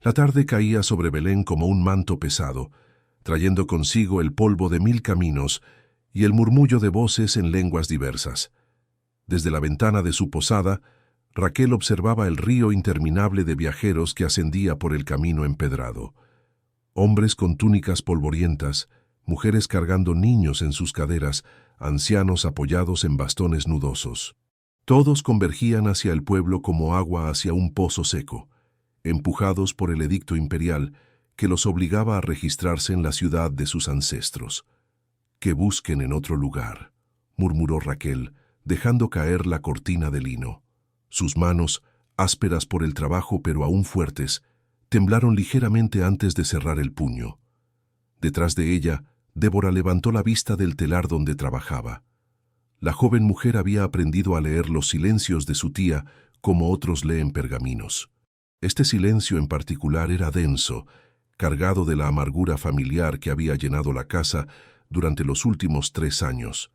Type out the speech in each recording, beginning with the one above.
La tarde caía sobre Belén como un manto pesado, trayendo consigo el polvo de 1000 caminos y el murmullo de voces en lenguas diversas. Desde la ventana de su posada, Raquel observaba el río interminable de viajeros que ascendía por el camino empedrado. Hombres con túnicas polvorientas, mujeres cargando niños en sus caderas, ancianos apoyados en bastones nudosos. Todos convergían hacia el pueblo como agua hacia un pozo seco, empujados por el edicto imperial que los obligaba a registrarse en la ciudad de sus ancestros. «Que busquen en otro lugar», murmuró Raquel, dejando caer la cortina de lino. Sus manos, ásperas por el trabajo pero aún fuertes, temblaron ligeramente antes de cerrar el puño. Detrás de ella, Débora levantó la vista del telar donde trabajaba. La joven mujer había aprendido a leer los silencios de su tía como otros leen pergaminos. Este silencio en particular era denso, cargado de la amargura familiar que había llenado la casa durante los últimos 3 años.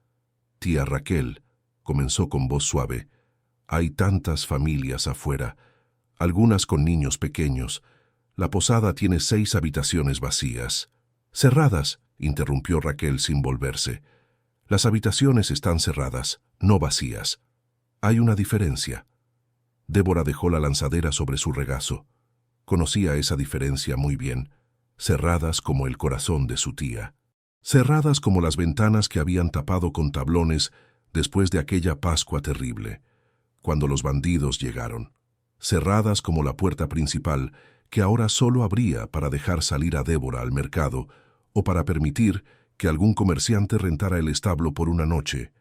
«Tía Raquel», comenzó con voz suave, «hay tantas familias afuera, algunas con niños pequeños. La posada tiene 6 habitaciones vacías». «Cerradas», interrumpió Raquel sin volverse. «Las habitaciones están cerradas, no vacías. Hay una diferencia». Débora dejó la lanzadera sobre su regazo. Conocía esa diferencia muy bien. Cerradas como el corazón de su tía. Cerradas como las ventanas que habían tapado con tablones después de aquella Pascua terrible, cuando los bandidos llegaron. Cerradas como la puerta principal, que ahora solo abría para dejar salir a Débora al mercado o para permitir que algún comerciante rentara el establo por una noche.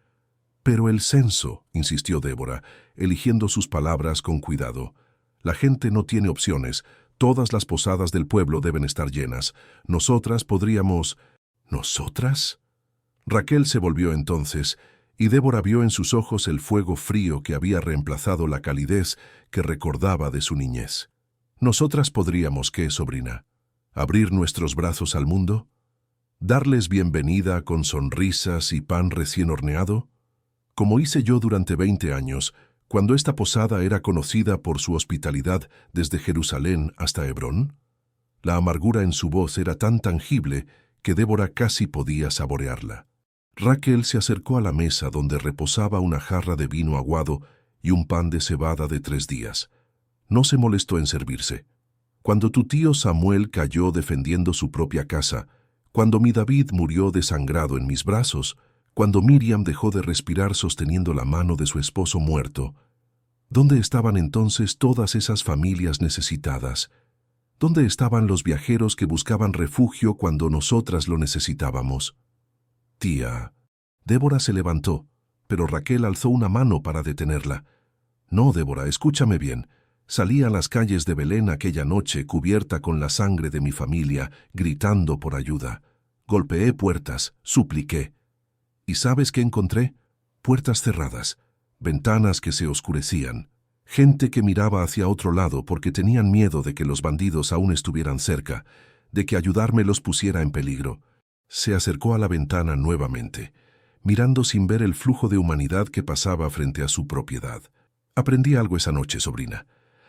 «Pero el censo», insistió Débora, eligiendo sus palabras con cuidado. «La gente no tiene opciones. Todas las posadas del pueblo deben estar llenas. Nosotras podríamos...» «¿Nosotras?». Raquel se volvió entonces, y Débora vio en sus ojos el fuego frío que había reemplazado la calidez que recordaba de su niñez. «¿Nosotras podríamos qué, sobrina? ¿Abrir nuestros brazos al mundo? ¿Darles bienvenida con sonrisas y pan recién horneado? Como hice yo durante 20 años, cuando esta posada era conocida por su hospitalidad desde Jerusalén hasta Hebrón». La amargura en su voz era tan tangible que Débora casi podía saborearla. Raquel se acercó a la mesa donde reposaba una jarra de vino aguado y un pan de cebada de 3 días. No se molestó en servirse. «Cuando tu tío Samuel cayó defendiendo su propia casa, cuando mi David murió desangrado en mis brazos, cuando Miriam dejó de respirar sosteniendo la mano de su esposo muerto, ¿dónde estaban entonces todas esas familias necesitadas? ¿Dónde estaban los viajeros que buscaban refugio cuando nosotras lo necesitábamos?» «Tía». Débora se levantó, pero Raquel alzó una mano para detenerla. «No, Débora, escúchame bien. Salí a las calles de Belén aquella noche cubierta con la sangre de mi familia, gritando por ayuda. Golpeé puertas, supliqué. ¿Y sabes qué encontré? Puertas cerradas, ventanas que se oscurecían, gente que miraba hacia otro lado porque tenían miedo de que los bandidos aún estuvieran cerca, de que ayudarme los pusiera en peligro». Se acercó a la ventana nuevamente, mirando sin ver el flujo de humanidad que pasaba frente a su propiedad. «Aprendí algo esa noche, sobrina.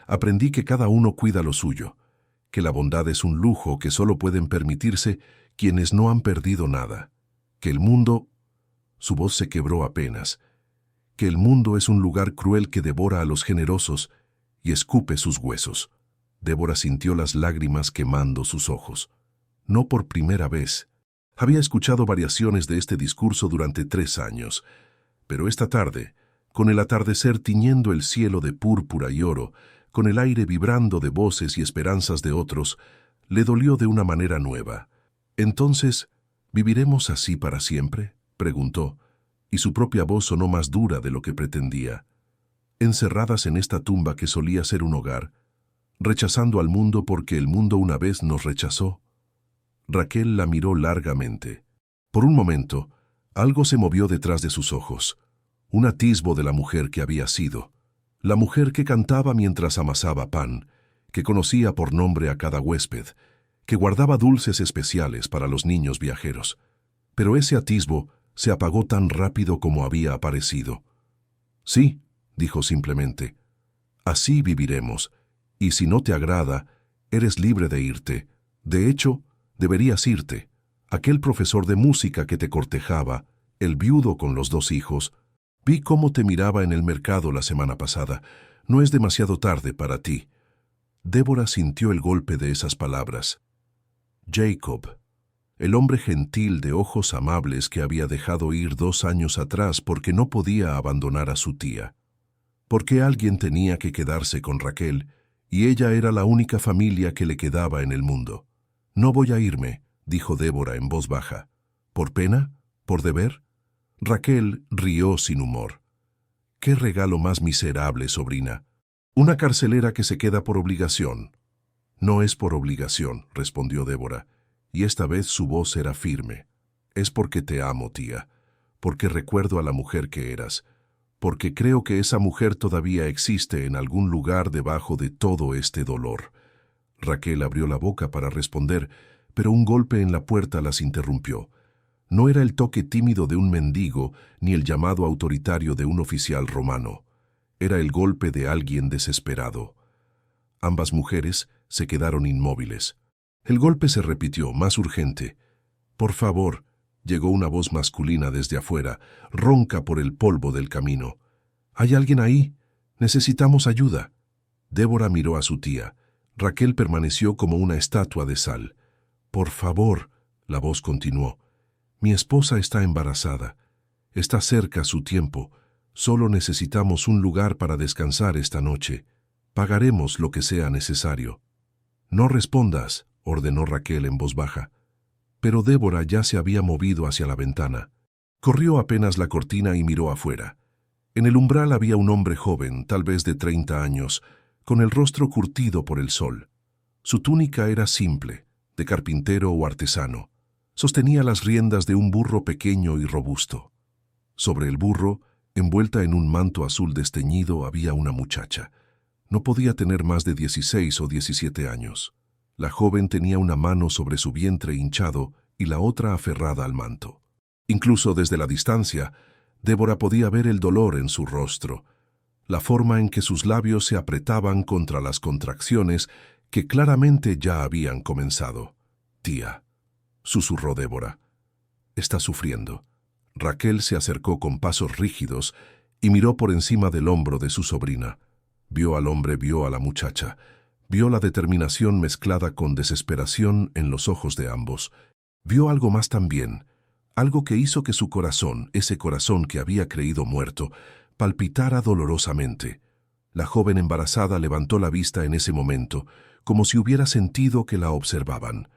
Aprendí que cada uno cuida lo suyo, que la bondad es un lujo que solo pueden permitirse quienes no han perdido nada, que el mundo...» Su voz se quebró apenas. «Que el mundo es un lugar cruel que devora a los generosos y escupe sus huesos». Débora sintió las lágrimas quemando sus ojos. No por primera vez. Había escuchado variaciones de este discurso durante 3 años, pero esta tarde, con el atardecer tiñendo el cielo de púrpura y oro, con el aire vibrando de voces y esperanzas de otros, le dolió de una manera nueva. «¿Entonces, viviremos así para siempre?», preguntó, y su propia voz sonó más dura de lo que pretendía. «Encerradas en esta tumba que solía ser un hogar, rechazando al mundo porque el mundo una vez nos rechazó». Raquel la miró largamente. Por un momento, algo se movió detrás de sus ojos, un atisbo de la mujer que había sido, la mujer que cantaba mientras amasaba pan, que conocía por nombre a cada huésped, que guardaba dulces especiales para los niños viajeros. Pero ese atisbo se apagó tan rápido como había aparecido. «Sí», dijo simplemente, «así viviremos, y si no te agrada, Eres libre de irte. De hecho, deberías irte. Aquel profesor de música que te cortejaba, el viudo con los 2 hijos, vi cómo te miraba en el mercado la semana pasada. No es demasiado tarde para ti. Débora sintió el golpe de esas palabras. Jacob, el hombre gentil de ojos amables que había dejado ir 2 años atrás porque no podía abandonar a su tía. Porque alguien tenía que quedarse con Raquel, y ella era la única familia que le quedaba en el mundo. No voy a irme, dijo Débora en voz baja. ¿Por pena? ¿Por deber? Raquel rió sin humor. ¡Qué regalo más miserable, sobrina! Una carcelera que se queda por obligación. No es por obligación, respondió Débora, y esta vez su voz era firme. Es porque te amo, tía, porque recuerdo a la mujer que eras, porque creo que esa mujer todavía existe en algún lugar debajo de todo este dolor. Raquel abrió la boca para responder, pero un golpe en la puerta las interrumpió. No era el toque tímido de un mendigo ni el llamado autoritario de un oficial romano. Era el golpe de alguien desesperado. Ambas mujeres se quedaron inmóviles. El golpe se repitió, más urgente. «Por favor», llegó una voz masculina desde afuera, ronca por el polvo del camino. «¿Hay alguien ahí? Necesitamos ayuda». Débora miró a su tía. Raquel permaneció como una estatua de sal. «Por favor», la voz continuó. «Mi esposa está embarazada. Está cerca su tiempo. Solo necesitamos un lugar para descansar esta noche. Pagaremos lo que sea necesario». «No respondas», ordenó Raquel en voz baja. Pero Débora ya se había movido hacia la ventana. Corrió apenas la cortina y miró afuera. En el umbral había un hombre joven, tal vez de 30 años, con el rostro curtido por el sol. Su túnica era simple, de carpintero o artesano. Sostenía las riendas de un burro pequeño y robusto. Sobre el burro, envuelta en un manto azul desteñido, había una muchacha. No podía tener más de 16 o 17 años. La joven tenía una mano sobre su vientre hinchado y la otra aferrada al manto. Incluso desde la distancia, Débora podía ver el dolor en su rostro, la forma en que sus labios se apretaban contra las contracciones que claramente ya habían comenzado. «Tía», susurró Débora, «está sufriendo». Raquel se acercó con pasos rígidos y miró por encima del hombro de su sobrina. Vio al hombre, vio a la muchacha, vio la determinación mezclada con desesperación en los ojos de ambos. Vio algo más también, algo que hizo que su corazón, ese corazón que había creído muerto, palpitara dolorosamente. La joven embarazada levantó la vista en ese momento, como si hubiera sentido que la observaban.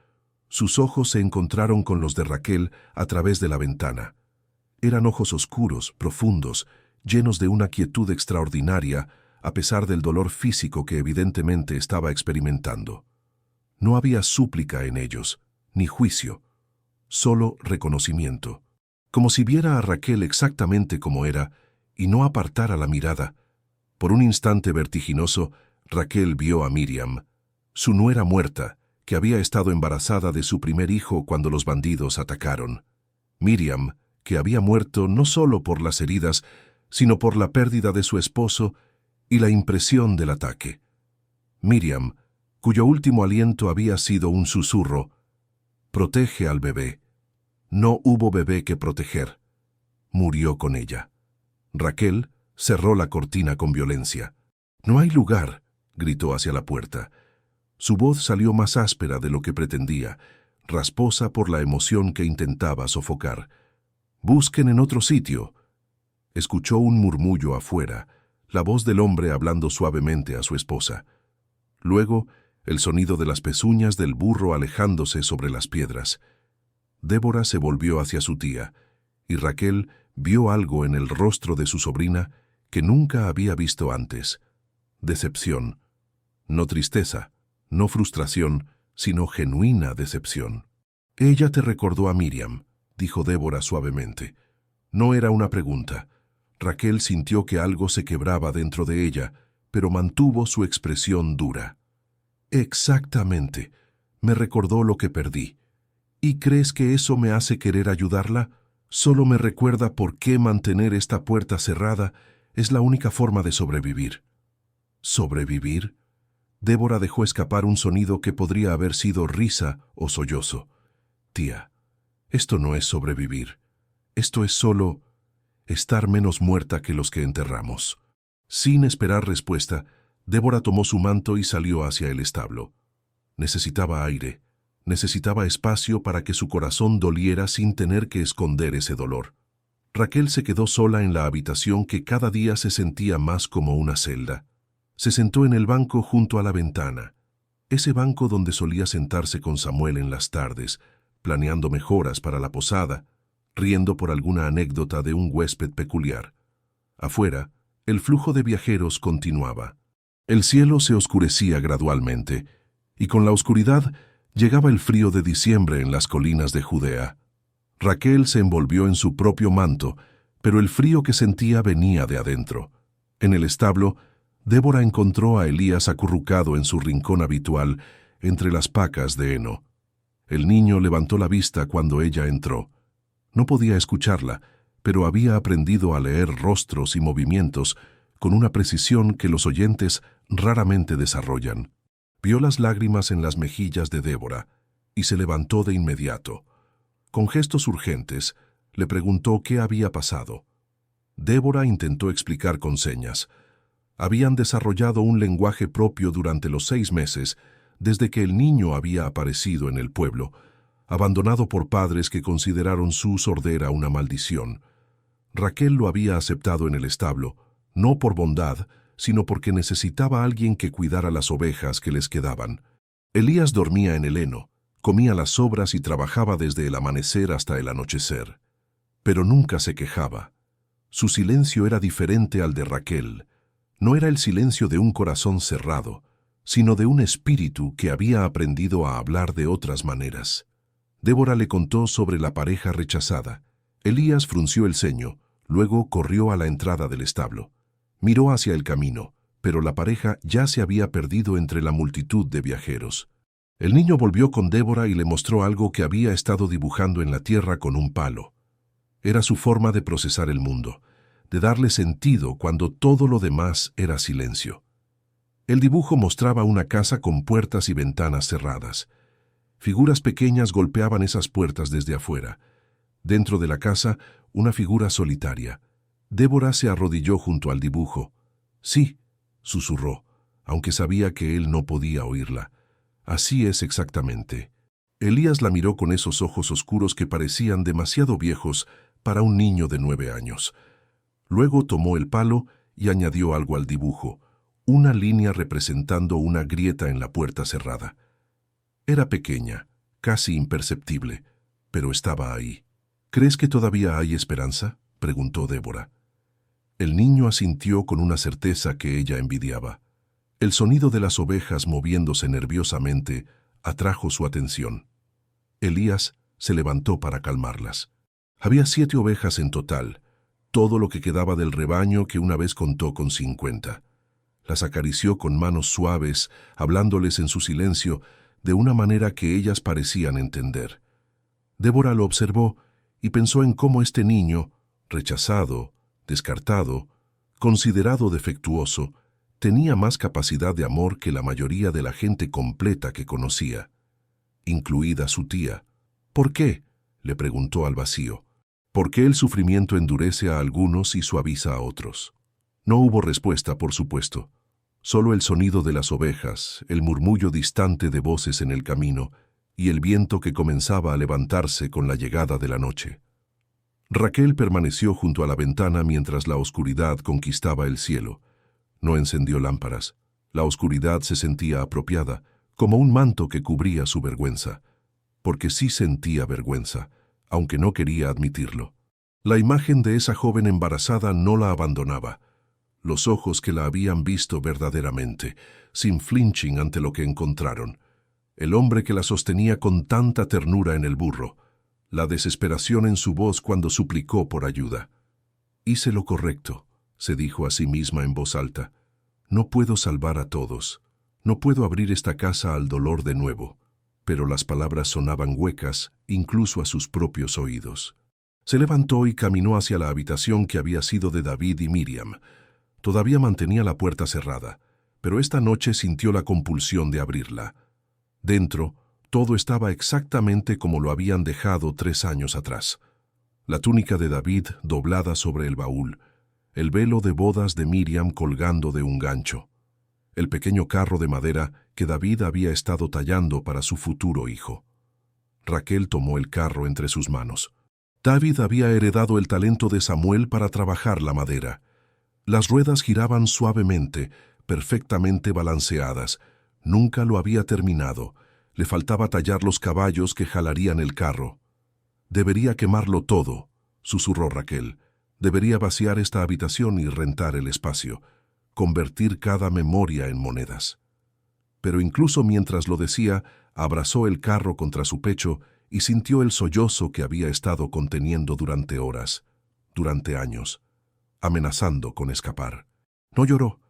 Sus ojos se encontraron con los de Raquel a través de la ventana. Eran ojos oscuros, profundos, llenos de una quietud extraordinaria, a pesar del dolor físico que evidentemente estaba experimentando. No había súplica en ellos, ni juicio, solo reconocimiento, como si viera a Raquel exactamente como era y no apartara la mirada. Por un instante vertiginoso, Raquel vio a Miriam, su nuera muerta, que había estado embarazada de su primer hijo cuando los bandidos atacaron. Miriam, que había muerto no solo por las heridas, sino por la pérdida de su esposo y la impresión del ataque. Miriam, cuyo último aliento había sido un susurro: «Protege al bebé». No hubo bebé que proteger. Murió con ella. Raquel cerró la cortina con violencia. «No hay lugar», gritó hacia la puerta. Su voz salió más áspera de lo que pretendía, rasposa por la emoción que intentaba sofocar. «Busquen en otro sitio». Escuchó un murmullo afuera, la voz del hombre hablando suavemente a su esposa. Luego, el sonido de las pezuñas del burro alejándose sobre las piedras. Débora se volvió hacia su tía, y Raquel vio algo en el rostro de su sobrina que nunca había visto antes. Decepción. No tristeza, no frustración, sino genuina decepción. «Ella te recordó a Miriam», dijo Débora suavemente. No era una pregunta. Raquel sintió que algo se quebraba dentro de ella, pero mantuvo su expresión dura. «Exactamente. Me recordó lo que perdí. ¿Y crees que eso me hace querer ayudarla? Solo me recuerda por qué mantener esta puerta cerrada es la única forma de sobrevivir». «¿Sobrevivir?». Débora dejó escapar un sonido que podría haber sido risa o sollozo. «Tía, esto no es sobrevivir. Esto es solo estar menos muerta que los que enterramos». Sin esperar respuesta, Débora tomó su manto y salió hacia el establo. Necesitaba aire, necesitaba espacio para que su corazón doliera sin tener que esconder ese dolor. Raquel se quedó sola en la habitación que cada día se sentía más como una celda. Se sentó en el banco junto a la ventana, ese banco donde solía sentarse con Samuel en las tardes, planeando mejoras para la posada, riendo por alguna anécdota de un huésped peculiar. Afuera, el flujo de viajeros continuaba. El cielo se oscurecía gradualmente, y con la oscuridad llegaba el frío de diciembre en las colinas de Judea. Raquel se envolvió en su propio manto, pero el frío que sentía venía de adentro. En el establo, Débora encontró a Elías acurrucado en su rincón habitual, entre las pacas de heno. El niño levantó la vista cuando ella entró. No podía escucharla, pero había aprendido a leer rostros y movimientos con una precisión que los oyentes raramente desarrollan. Vio las lágrimas en las mejillas de Débora y se levantó de inmediato. Con gestos urgentes, le preguntó qué había pasado. Débora intentó explicar con señas. Habían desarrollado un lenguaje propio durante los 6 meses, desde que el niño había aparecido en el pueblo, abandonado por padres que consideraron su sordera una maldición. Raquel lo había aceptado en el establo, no por bondad, sino porque necesitaba a alguien que cuidara las ovejas que les quedaban. Elías dormía en el heno, comía las sobras y trabajaba desde el amanecer hasta el anochecer. Pero nunca se quejaba. Su silencio era diferente al de Raquel. No era el silencio de un corazón cerrado, sino de un espíritu que había aprendido a hablar de otras maneras. Débora le contó sobre la pareja rechazada. Elías frunció el ceño, luego corrió a la entrada del establo. Miró hacia el camino, pero la pareja ya se había perdido entre la multitud de viajeros. El niño volvió con Débora y le mostró algo que había estado dibujando en la tierra con un palo. Era su forma de procesar el mundo, de darle sentido cuando todo lo demás era silencio. El dibujo mostraba una casa con puertas y ventanas cerradas. Figuras pequeñas golpeaban esas puertas desde afuera. Dentro de la casa, una figura solitaria. Débora se arrodilló junto al dibujo. «Sí», susurró, aunque sabía que él no podía oírla. «Así es exactamente». Elías la miró con esos ojos oscuros que parecían demasiado viejos para un niño de 9 años. Luego tomó el palo y añadió algo al dibujo, una línea representando una grieta en la puerta cerrada. Era pequeña, casi imperceptible, pero estaba ahí. «¿Crees que todavía hay esperanza?», preguntó Débora. El niño asintió con una certeza que ella envidiaba. El sonido de las ovejas moviéndose nerviosamente atrajo su atención. Elías se levantó para calmarlas. Había 7 ovejas en total, todo lo que quedaba del rebaño que una vez contó con 50. Las acarició con manos suaves, hablándoles en su silencio de una manera que ellas parecían entender. Débora lo observó y pensó en cómo este niño, rechazado, descartado, considerado defectuoso, tenía más capacidad de amor que la mayoría de la gente completa que conocía, incluida su tía. «¿Por qué?», le preguntó al vacío. «¿Por qué el sufrimiento endurece a algunos y suaviza a otros?». No hubo respuesta, por supuesto. Solo el sonido de las ovejas, el murmullo distante de voces en el camino y el viento que comenzaba a levantarse con la llegada de la noche. Raquel permaneció junto a la ventana mientras la oscuridad conquistaba el cielo. No encendió lámparas. La oscuridad se sentía apropiada, como un manto que cubría su vergüenza. Porque sí sentía vergüenza, aunque no quería admitirlo. La imagen de esa joven embarazada no la abandonaba. Los ojos que la habían visto verdaderamente, sin flinching ante lo que encontraron. El hombre que la sostenía con tanta ternura en el burro. La desesperación en su voz cuando suplicó por ayuda. «Hice lo correcto», se dijo a sí misma en voz alta. «No puedo salvar a todos. No puedo abrir esta casa al dolor de nuevo». Pero las palabras sonaban huecas, incluso a sus propios oídos. Se levantó y caminó hacia la habitación que había sido de David y Miriam. Todavía mantenía la puerta cerrada, pero esta noche sintió la compulsión de abrirla. Dentro, todo estaba exactamente como lo habían dejado 3 años atrás. La túnica de David doblada sobre el baúl, el velo de bodas de Miriam colgando de un gancho, el pequeño carro de madera que David había estado tallando para su futuro hijo. Raquel tomó el carro entre sus manos. David había heredado el talento de Samuel para trabajar la madera. Las ruedas giraban suavemente, perfectamente balanceadas. Nunca lo había terminado. Le faltaba tallar los caballos que jalarían el carro. «Debería quemarlo todo», susurró Raquel. «Debería vaciar esta habitación y rentar el espacio, convertir cada memoria en monedas». Pero incluso mientras lo decía, abrazó el carro contra su pecho y sintió el sollozo que había estado conteniendo durante horas, durante años, amenazando con escapar. No lloró.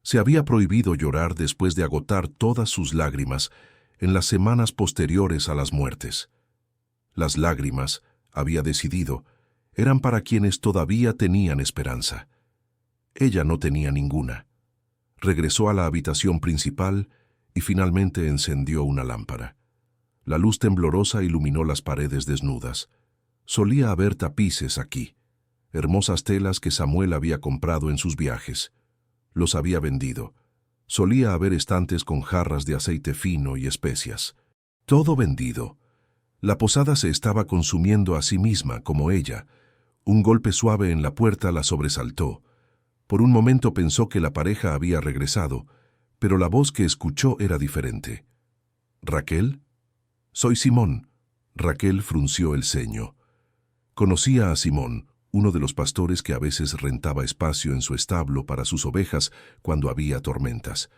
Se había prohibido llorar después de agotar todas sus lágrimas en las semanas posteriores a las muertes. Las lágrimas, había decidido, eran para quienes todavía tenían esperanza. Ella no tenía ninguna. Regresó a la habitación principal y finalmente encendió una lámpara. La luz temblorosa iluminó las paredes desnudas. Solía haber tapices aquí, hermosas telas que Samuel había comprado en sus viajes. Los había vendido. Solía haber estantes con jarras de aceite fino y especias. Todo vendido. La posada se estaba consumiendo a sí misma, como ella. Un golpe suave en la puerta la sobresaltó. Por un momento pensó que la pareja había regresado, pero la voz que escuchó era diferente. «¿Raquel?» «Soy Simón». Raquel frunció el ceño. Conocía a Simón, uno de los pastores que a veces rentaba espacio en su establo para sus ovejas cuando había tormentas.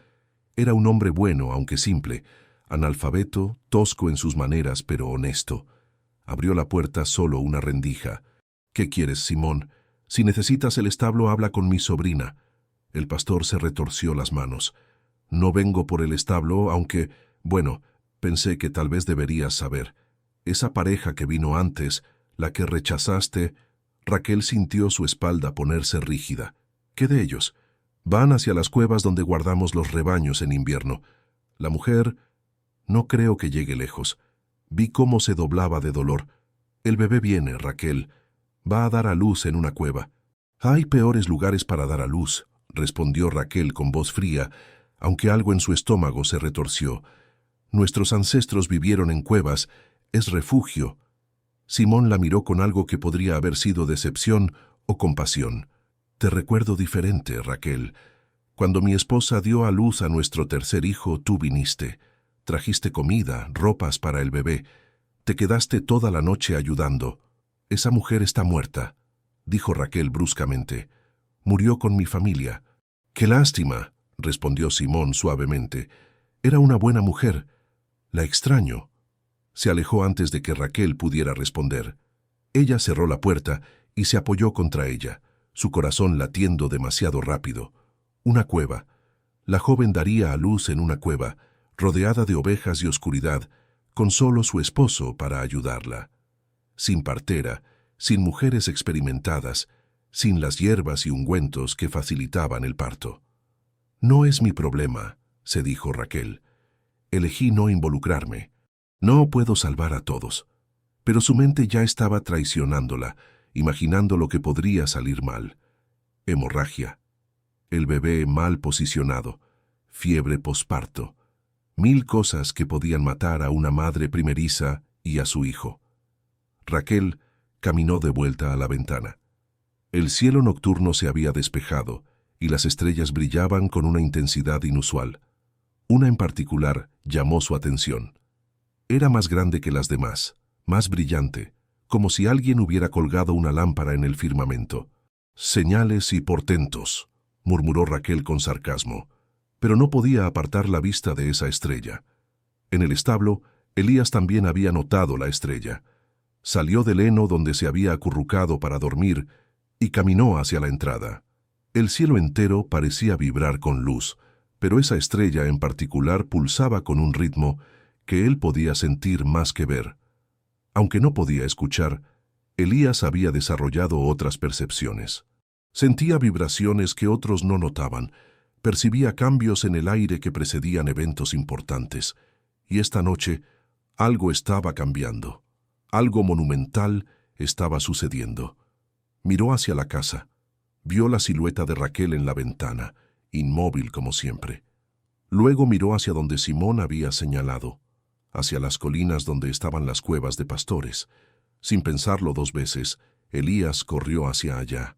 Era un hombre bueno, aunque simple, analfabeto, tosco en sus maneras, pero honesto. Abrió la puerta solo una rendija. «¿Qué quieres, Simón? Si necesitas el establo, habla con mi sobrina». El pastor se retorció las manos. «No vengo por el establo, aunque, bueno, pensé que tal vez deberías saber. Esa pareja que vino antes, la que rechazaste...» Raquel sintió su espalda ponerse rígida. «¿Qué de ellos?» «Van hacia las cuevas donde guardamos los rebaños en invierno. La mujer...» «No creo que llegue lejos. Vi cómo se doblaba de dolor. El bebé viene, Raquel. Va a dar a luz en una cueva». «Hay peores lugares para dar a luz», respondió Raquel con voz fría, aunque algo en su estómago se retorció. «Nuestros ancestros vivieron en cuevas. Es refugio». Simón la miró con algo que podría haber sido decepción o compasión. «Te recuerdo diferente, Raquel. Cuando mi esposa dio a luz a nuestro tercer hijo, tú viniste. Trajiste comida, ropas para el bebé. Te quedaste toda la noche ayudando. Esa mujer está muerta», dijo Raquel bruscamente. «Murió con mi familia». «Qué lástima», respondió Simón suavemente. «Era una buena mujer. La extraño». Se alejó antes de que Raquel pudiera responder. Ella cerró la puerta y se apoyó contra ella, su corazón latiendo demasiado rápido. Una cueva. La joven daría a luz en una cueva, rodeada de ovejas y oscuridad, con solo su esposo para ayudarla. Sin partera, sin mujeres experimentadas, sin las hierbas y ungüentos que facilitaban el parto. «No es mi problema», se dijo Raquel. «Elegí no involucrarme. No puedo salvar a todos». Pero su mente ya estaba traicionándola, imaginando lo que podría salir mal. Hemorragia. El bebé mal posicionado. Fiebre posparto. 1000 cosas que podían matar a una madre primeriza y a su hijo. Raquel caminó de vuelta a la ventana. El cielo nocturno se había despejado y las estrellas brillaban con una intensidad inusual. Una en particular llamó su atención. Era más grande que las demás, más brillante, como si alguien hubiera colgado una lámpara en el firmamento. «Señales y portentos», murmuró Raquel con sarcasmo, pero no podía apartar la vista de esa estrella. En el establo, Elías también había notado la estrella. Salió del heno donde se había acurrucado para dormir y caminó hacia la entrada. El cielo entero parecía vibrar con luz, pero esa estrella en particular pulsaba con un ritmo que él podía sentir más que ver. Aunque no podía escuchar, Elías había desarrollado otras percepciones. Sentía vibraciones que otros no notaban, Percibía cambios en el aire que precedían eventos importantes, y esta noche algo estaba cambiando. Algo monumental estaba sucediendo. Miró hacia la casa. Vio la silueta de Raquel en la ventana, inmóvil como siempre. Luego miró hacia donde Simón había señalado, hacia las colinas donde estaban las cuevas de pastores. Sin pensarlo 2 veces, Elías corrió hacia allá.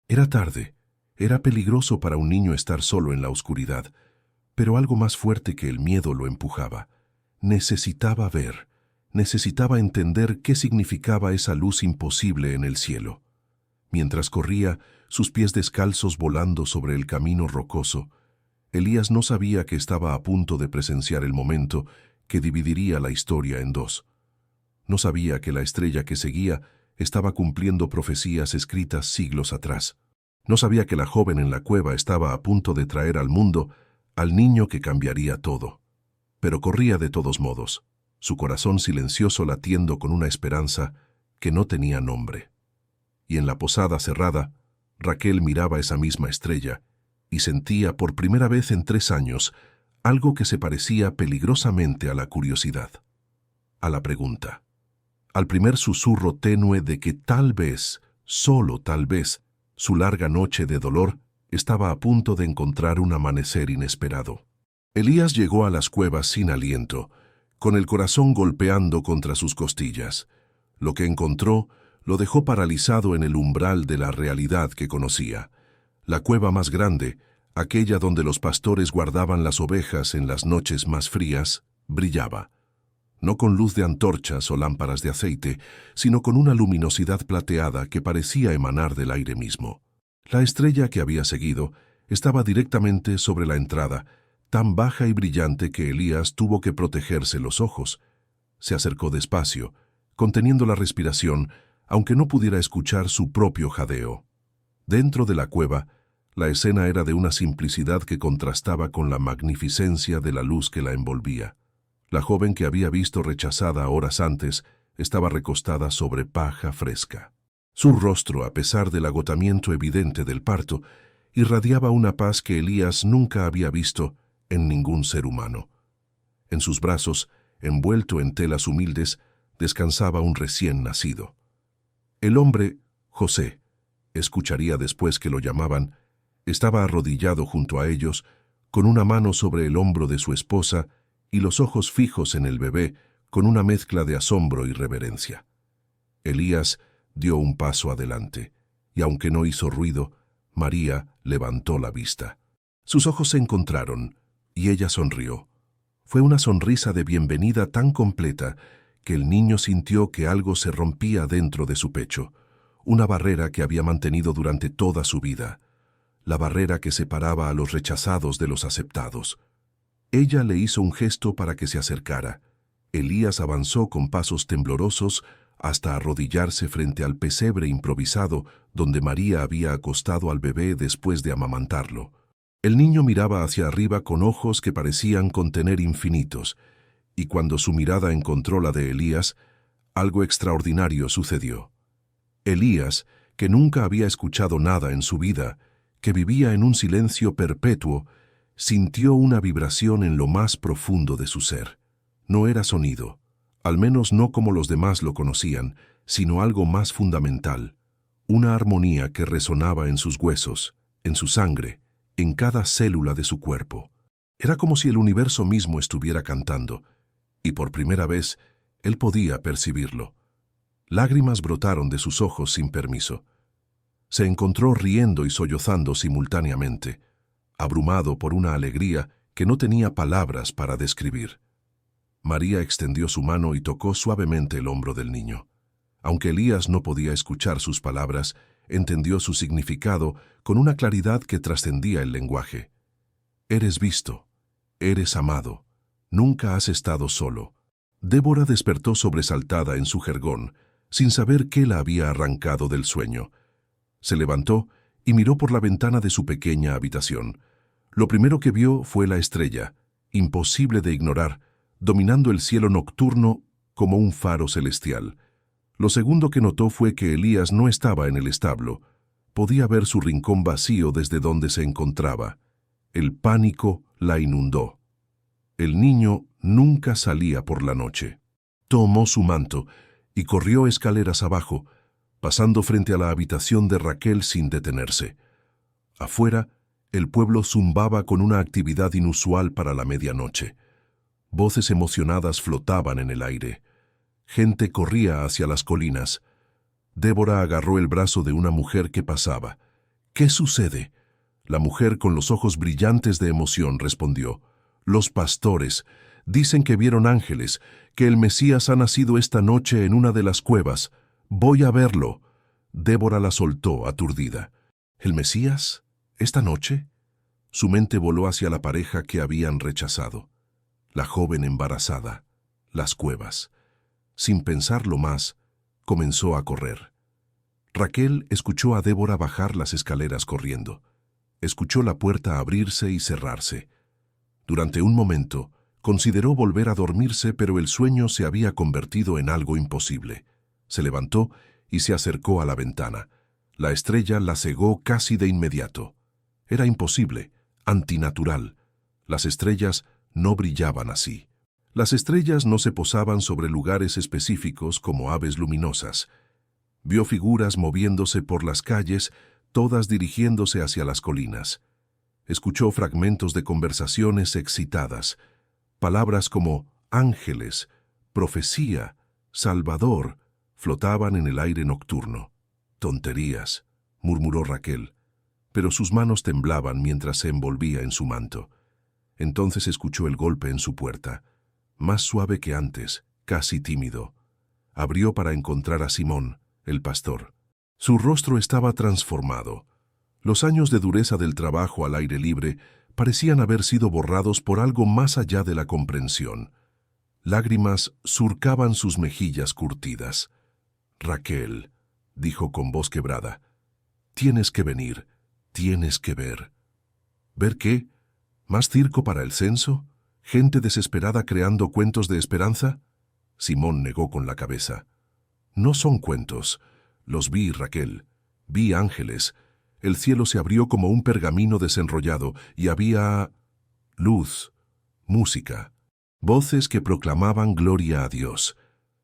Era tarde. Era peligroso para un niño estar solo en la oscuridad, pero algo más fuerte que el miedo lo empujaba. Necesitaba ver, necesitaba entender qué significaba esa luz imposible en el cielo. Mientras corría, sus pies descalzos volando sobre el camino rocoso, Elías no sabía que estaba a punto de presenciar el momento que dividiría la historia en 2. No sabía que la estrella que seguía estaba cumpliendo profecías escritas siglos atrás. No sabía que la joven en la cueva estaba a punto de traer al mundo al niño que cambiaría todo. Pero corría de todos modos, su corazón silencioso latiendo con una esperanza que no tenía nombre. Y en la posada cerrada, Raquel miraba esa misma estrella y sentía por primera vez en 3 años algo que se parecía peligrosamente a la curiosidad, a la pregunta, al primer susurro tenue de que tal vez, solo tal vez, su larga noche de dolor estaba a punto de encontrar un amanecer inesperado. Elías llegó a las cuevas sin aliento, con el corazón golpeando contra sus costillas. Lo que encontró lo dejó paralizado en el umbral de la realidad que conocía. La cueva más grande, aquella donde los pastores guardaban las ovejas en las noches más frías, brillaba. No con luz de antorchas o lámparas de aceite, sino con una luminosidad plateada que parecía emanar del aire mismo. La estrella que había seguido estaba directamente sobre la entrada, tan baja y brillante que Elías tuvo que protegerse los ojos. Se acercó despacio, conteniendo la respiración, aunque no pudiera escuchar su propio jadeo. Dentro de la cueva, la escena era de una simplicidad que contrastaba con la magnificencia de la luz que la envolvía. La joven que había visto rechazada horas antes estaba recostada sobre paja fresca. Su rostro, a pesar del agotamiento evidente del parto, irradiaba una paz que Elías nunca había visto en ningún ser humano. En sus brazos, envuelto en telas humildes, descansaba un recién nacido. El hombre, José, escucharía después que lo llamaban, estaba arrodillado junto a ellos, con una mano sobre el hombro de su esposa y los ojos fijos en el bebé con una mezcla de asombro y reverencia. Elías dio un paso adelante, y aunque no hizo ruido, María levantó la vista. Sus ojos se encontraron, y ella sonrió. Fue una sonrisa de bienvenida tan completa que el niño sintió que algo se rompía dentro de su pecho, una barrera que había mantenido durante toda su vida, la barrera que separaba a los rechazados de los aceptados. Ella le hizo un gesto para que se acercara. Elías avanzó con pasos temblorosos hasta arrodillarse frente al pesebre improvisado donde María había acostado al bebé después de amamantarlo. El niño miraba hacia arriba con ojos que parecían contener infinitos, y cuando su mirada encontró la de Elías, algo extraordinario sucedió. Elías, que nunca había escuchado nada en su vida, que vivía en un silencio perpetuo, sintió una vibración en lo más profundo de su ser. No era sonido, al menos no como los demás lo conocían, sino algo más fundamental, una armonía que resonaba en sus huesos, en su sangre, en cada célula de su cuerpo. Era como si el universo mismo estuviera cantando, y por primera vez él podía percibirlo. Lágrimas brotaron de sus ojos sin permiso. Se encontró riendo y sollozando simultáneamente, abrumado por una alegría que no tenía palabras para describir. María extendió su mano y tocó suavemente el hombro del niño. Aunque Elías no podía escuchar sus palabras, entendió su significado con una claridad que trascendía el lenguaje. Eres visto, eres amado, nunca has estado solo. Débora despertó sobresaltada en su jergón, sin saber qué la había arrancado del sueño. Se levantó y miró por la ventana de su pequeña habitación. Lo primero que vio fue la estrella, imposible de ignorar, dominando el cielo nocturno como un faro celestial. Lo segundo que notó fue que Elías no estaba en el establo. Podía ver su rincón vacío desde donde se encontraba. El pánico la inundó. El niño nunca salía por la noche. Tomó su manto y corrió escaleras abajo, pasando frente a la habitación de Raquel sin detenerse. Afuera, el pueblo zumbaba con una actividad inusual para la medianoche. Voces emocionadas flotaban en el aire. Gente corría hacia las colinas. Débora agarró el brazo de una mujer que pasaba. «¿Qué sucede?». La mujer, con los ojos brillantes de emoción, respondió: «Los pastores dicen que vieron ángeles, que el Mesías ha nacido esta noche en una de las cuevas. Voy a verlo». Débora la soltó, aturdida. «¿El Mesías? ¿Esta noche?». Su mente voló hacia la pareja que habían rechazado. La joven embarazada, las cuevas. Sin pensarlo más, comenzó a correr. Raquel escuchó a Débora bajar las escaleras corriendo. Escuchó la puerta abrirse y cerrarse. Durante un momento, consideró volver a dormirse, pero el sueño se había convertido en algo imposible. Se levantó y se acercó a la ventana. La estrella la cegó casi de inmediato. Era imposible, antinatural. Las estrellas no brillaban así. Las estrellas no se posaban sobre lugares específicos como aves luminosas. Vio figuras moviéndose por las calles, todas dirigiéndose hacia las colinas. Escuchó fragmentos de conversaciones excitadas. Palabras como ángeles, profecía, salvador, flotaban en el aire nocturno. «Tonterías», murmuró Raquel, pero sus manos temblaban mientras se envolvía en su manto. Entonces escuchó el golpe en su puerta, más suave que antes, casi tímido. Abrió para encontrar a Simón, el pastor. Su rostro estaba transformado. Los años de dureza del trabajo al aire libre parecían haber sido borrados por algo más allá de la comprensión. Lágrimas surcaban sus mejillas curtidas. «Raquel», dijo con voz quebrada, «tienes que venir, tienes que ver». «¿Ver qué? ¿Más circo para el censo? ¿Gente desesperada creando cuentos de esperanza?». Simón negó con la cabeza. «No son cuentos. Los vi, Raquel. Vi ángeles. El cielo se abrió como un pergamino desenrollado y había luz, música, voces que proclamaban gloria a Dios.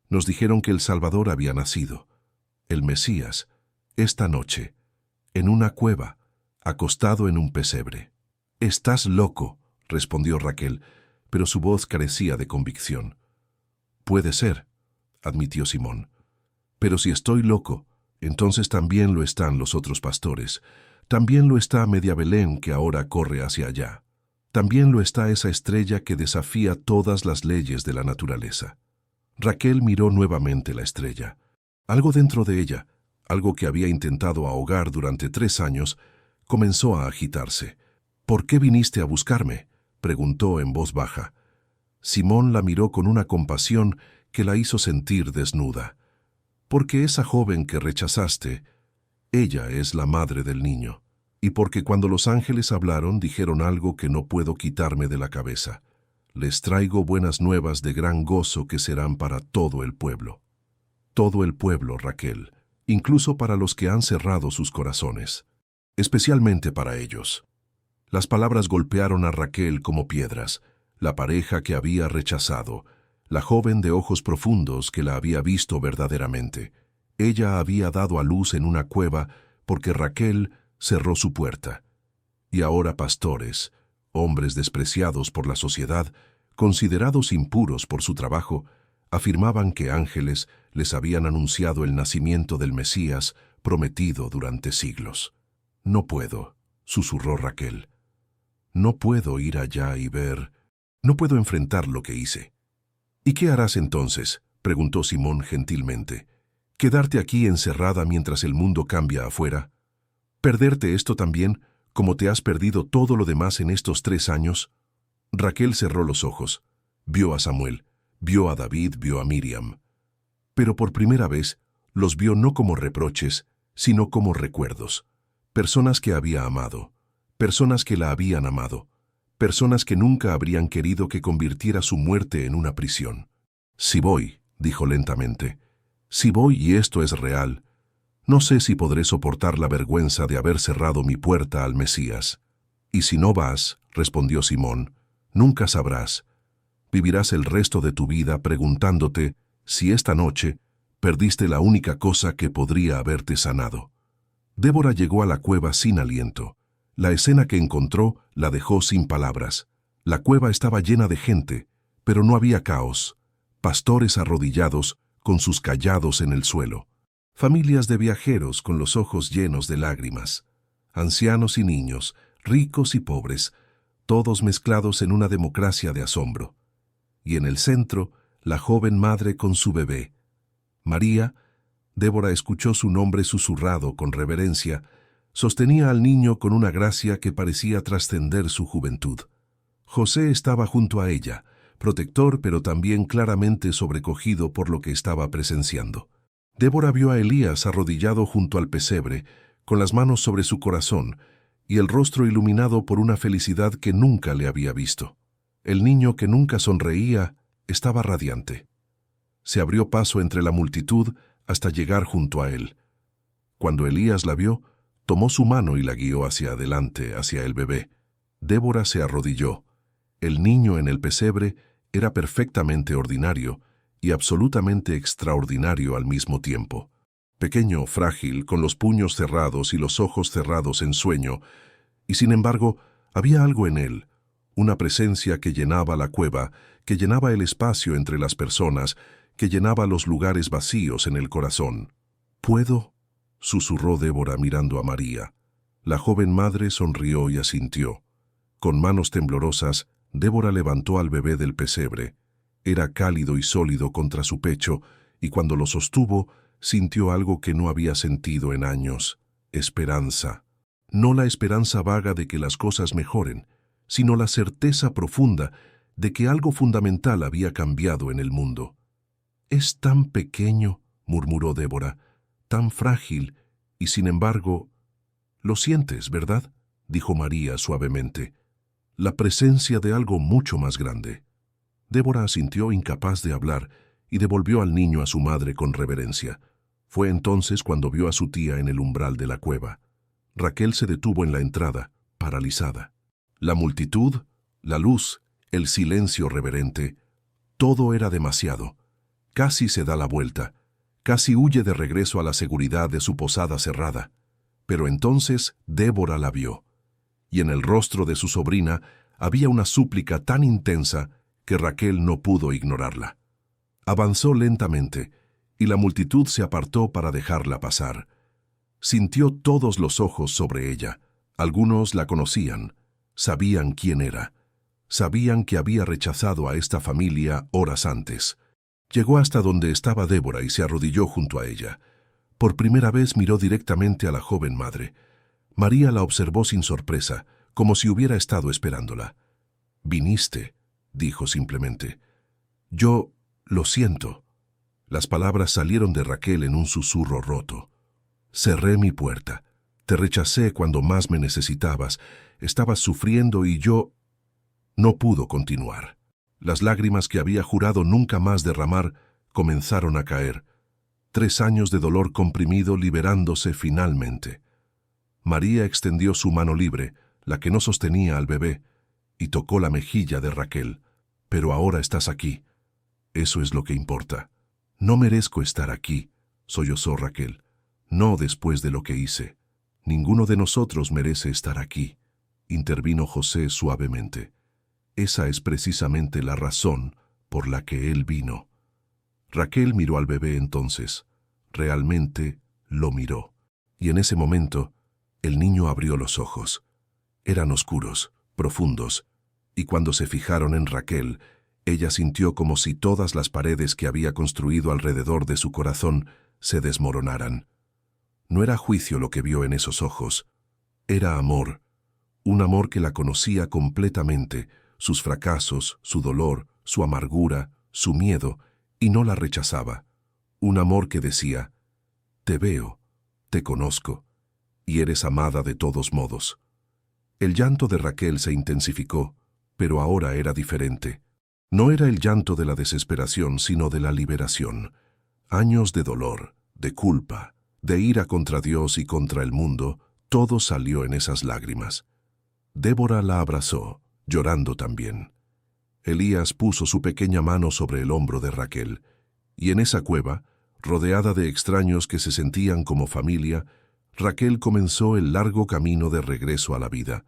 Nos dijeron que el Salvador había nacido, el Mesías, esta noche, en una cueva, acostado en un pesebre». «Estás loco», respondió Raquel, pero su voz carecía de convicción. «Puede ser», admitió Simón. «Pero si estoy loco, entonces también lo están los otros pastores. También lo está Media Belén, que ahora corre hacia allá. También lo está esa estrella que desafía todas las leyes de la naturaleza». Raquel miró nuevamente la estrella. Algo dentro de ella, algo que había intentado ahogar durante 3 años, comenzó a agitarse. «¿Por qué viniste a buscarme?», preguntó en voz baja. Simón la miró con una compasión que la hizo sentir desnuda. «Porque esa joven que rechazaste, ella es la madre del niño. Y porque cuando los ángeles hablaron dijeron algo que no puedo quitarme de la cabeza. Les traigo buenas nuevas de gran gozo que serán para todo el pueblo». Todo el pueblo, Raquel, incluso para los que han cerrado sus corazones. Especialmente para ellos. Las palabras golpearon a Raquel como piedras. La pareja que había rechazado, la joven de ojos profundos que la había visto verdaderamente. Ella había dado a luz en una cueva porque Raquel cerró su puerta. Y ahora pastores, hombres despreciados por la sociedad, considerados impuros por su trabajo, afirmaban que ángeles les habían anunciado el nacimiento del Mesías prometido durante siglos. «No puedo», susurró Raquel. «No puedo ir allá y ver. No puedo enfrentar lo que hice». «¿Y qué harás entonces?», preguntó Simón gentilmente. «¿Quedarte aquí encerrada mientras el mundo cambia afuera? ¿Perderte esto también, como te has perdido todo lo demás en estos 3 años?» Raquel cerró los ojos. Vio a Samuel, vio a David, vio a Miriam. Pero por primera vez los vio no como reproches, sino como recuerdos. Personas que había amado, personas que la habían amado, personas que nunca habrían querido que convirtiera su muerte en una prisión. «Si voy», dijo lentamente, «si voy y esto es real, no sé si podré soportar la vergüenza de haber cerrado mi puerta al Mesías». «Y si no vas», respondió Simón, «nunca sabrás. Vivirás el resto de tu vida preguntándote si esta noche perdiste la única cosa que podría haberte sanado». Débora llegó a la cueva sin aliento. La escena que encontró la dejó sin palabras. La cueva estaba llena de gente, pero no había caos. Pastores arrodillados con sus callados en el suelo. Familias de viajeros con los ojos llenos de lágrimas. Ancianos y niños, ricos y pobres, todos mezclados en una democracia de asombro. Y en el centro, la joven madre con su bebé. María, Débora escuchó su nombre susurrado con reverencia, sostenía al niño con una gracia que parecía trascender su juventud. José estaba junto a ella, protector pero también claramente sobrecogido por lo que estaba presenciando. Débora vio a Elías arrodillado junto al pesebre, con las manos sobre su corazón, y el rostro iluminado por una felicidad que nunca le había visto. El niño que nunca sonreía estaba radiante. Se abrió paso entre la multitud hasta llegar junto a él. Cuando Elías la vio, tomó su mano y la guió hacia adelante, hacia el bebé. Débora se arrodilló. El niño en el pesebre era perfectamente ordinario y absolutamente extraordinario al mismo tiempo. Pequeño, frágil, con los puños cerrados y los ojos cerrados en sueño, y sin embargo, había algo en él, una presencia que llenaba la cueva, que llenaba el espacio entre las personas, que llenaba los lugares vacíos en el corazón. «¿Puedo?», susurró Débora mirando a María. La joven madre sonrió y asintió. Con manos temblorosas, Débora levantó al bebé del pesebre. Era cálido y sólido contra su pecho, y cuando lo sostuvo, sintió algo que no había sentido en años: esperanza. No la esperanza vaga de que las cosas mejoren, sino la certeza profunda de que algo fundamental había cambiado en el mundo. «Es tan pequeño», murmuró Débora, «tan frágil, y sin embargo...» «Lo sientes, ¿verdad?», dijo María suavemente. «La presencia de algo mucho más grande». Débora asintió, incapaz de hablar, y devolvió al niño a su madre con reverencia. Fue entonces cuando vio a su tía en el umbral de la cueva. Raquel se detuvo en la entrada, paralizada. La multitud, la luz, el silencio reverente, todo era demasiado. Casi se da la vuelta, casi huye de regreso a la seguridad de su posada cerrada. Pero entonces Débora la vio, y en el rostro de su sobrina había una súplica tan intensa que Raquel no pudo ignorarla. Avanzó lentamente, y la multitud se apartó para dejarla pasar. Sintió todos los ojos sobre ella. Algunos la conocían, sabían quién era, sabían que había rechazado a esta familia horas antes. Llegó hasta donde estaba Débora y se arrodilló junto a ella. Por primera vez miró directamente a la joven madre. María la observó sin sorpresa, como si hubiera estado esperándola. «Viniste», dijo simplemente. «Yo lo siento». Las palabras salieron de Raquel en un susurro roto. «Cerré mi puerta. Te rechacé cuando más me necesitabas. Estabas sufriendo y yo...». No pudo continuar. Las lágrimas que había jurado nunca más derramar comenzaron a caer. 3 años de dolor comprimido liberándose finalmente. María extendió su mano libre, la que no sostenía al bebé, y tocó la mejilla de Raquel. «Pero ahora estás aquí. Eso es lo que importa». «No merezco estar aquí», sollozó Raquel. «No después de lo que hice. Ninguno de nosotros merece estar aquí», intervino José suavemente. «Esa es precisamente la razón por la que él vino». Raquel miró al bebé entonces. Realmente lo miró. Y en ese momento, el niño abrió los ojos. Eran oscuros, profundos, y cuando se fijaron en Raquel, ella sintió como si todas las paredes que había construido alrededor de su corazón se desmoronaran. No era juicio lo que vio en esos ojos. Era amor. Un amor que la conocía completamente, sus fracasos, su dolor, su amargura, su miedo, y no la rechazaba. Un amor que decía: «Te veo, te conozco, y eres amada de todos modos». El llanto de Raquel se intensificó, pero ahora era diferente. No era el llanto de la desesperación, sino de la liberación. Años de dolor, de culpa, de ira contra Dios y contra el mundo, todo salió en esas lágrimas. Débora la abrazó, llorando también. Elías puso su pequeña mano sobre el hombro de Raquel, y en esa cueva, rodeada de extraños que se sentían como familia, Raquel comenzó el largo camino de regreso a la vida.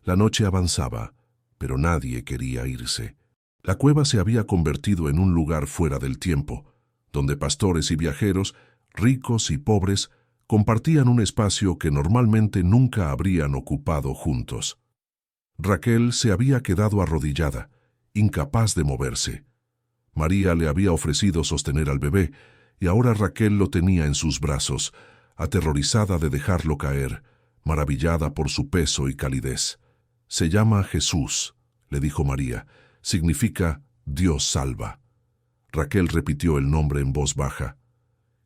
La noche avanzaba, pero nadie quería irse. La cueva se había convertido en un lugar fuera del tiempo, donde pastores y viajeros, ricos y pobres, compartían un espacio que normalmente nunca habrían ocupado juntos. Raquel se había quedado arrodillada, incapaz de moverse. María le había ofrecido sostener al bebé, y ahora Raquel lo tenía en sus brazos, aterrorizada de dejarlo caer, maravillada por su peso y calidez. «Se llama Jesús», le dijo María. «Significa Dios salva». Raquel repitió el nombre en voz baja.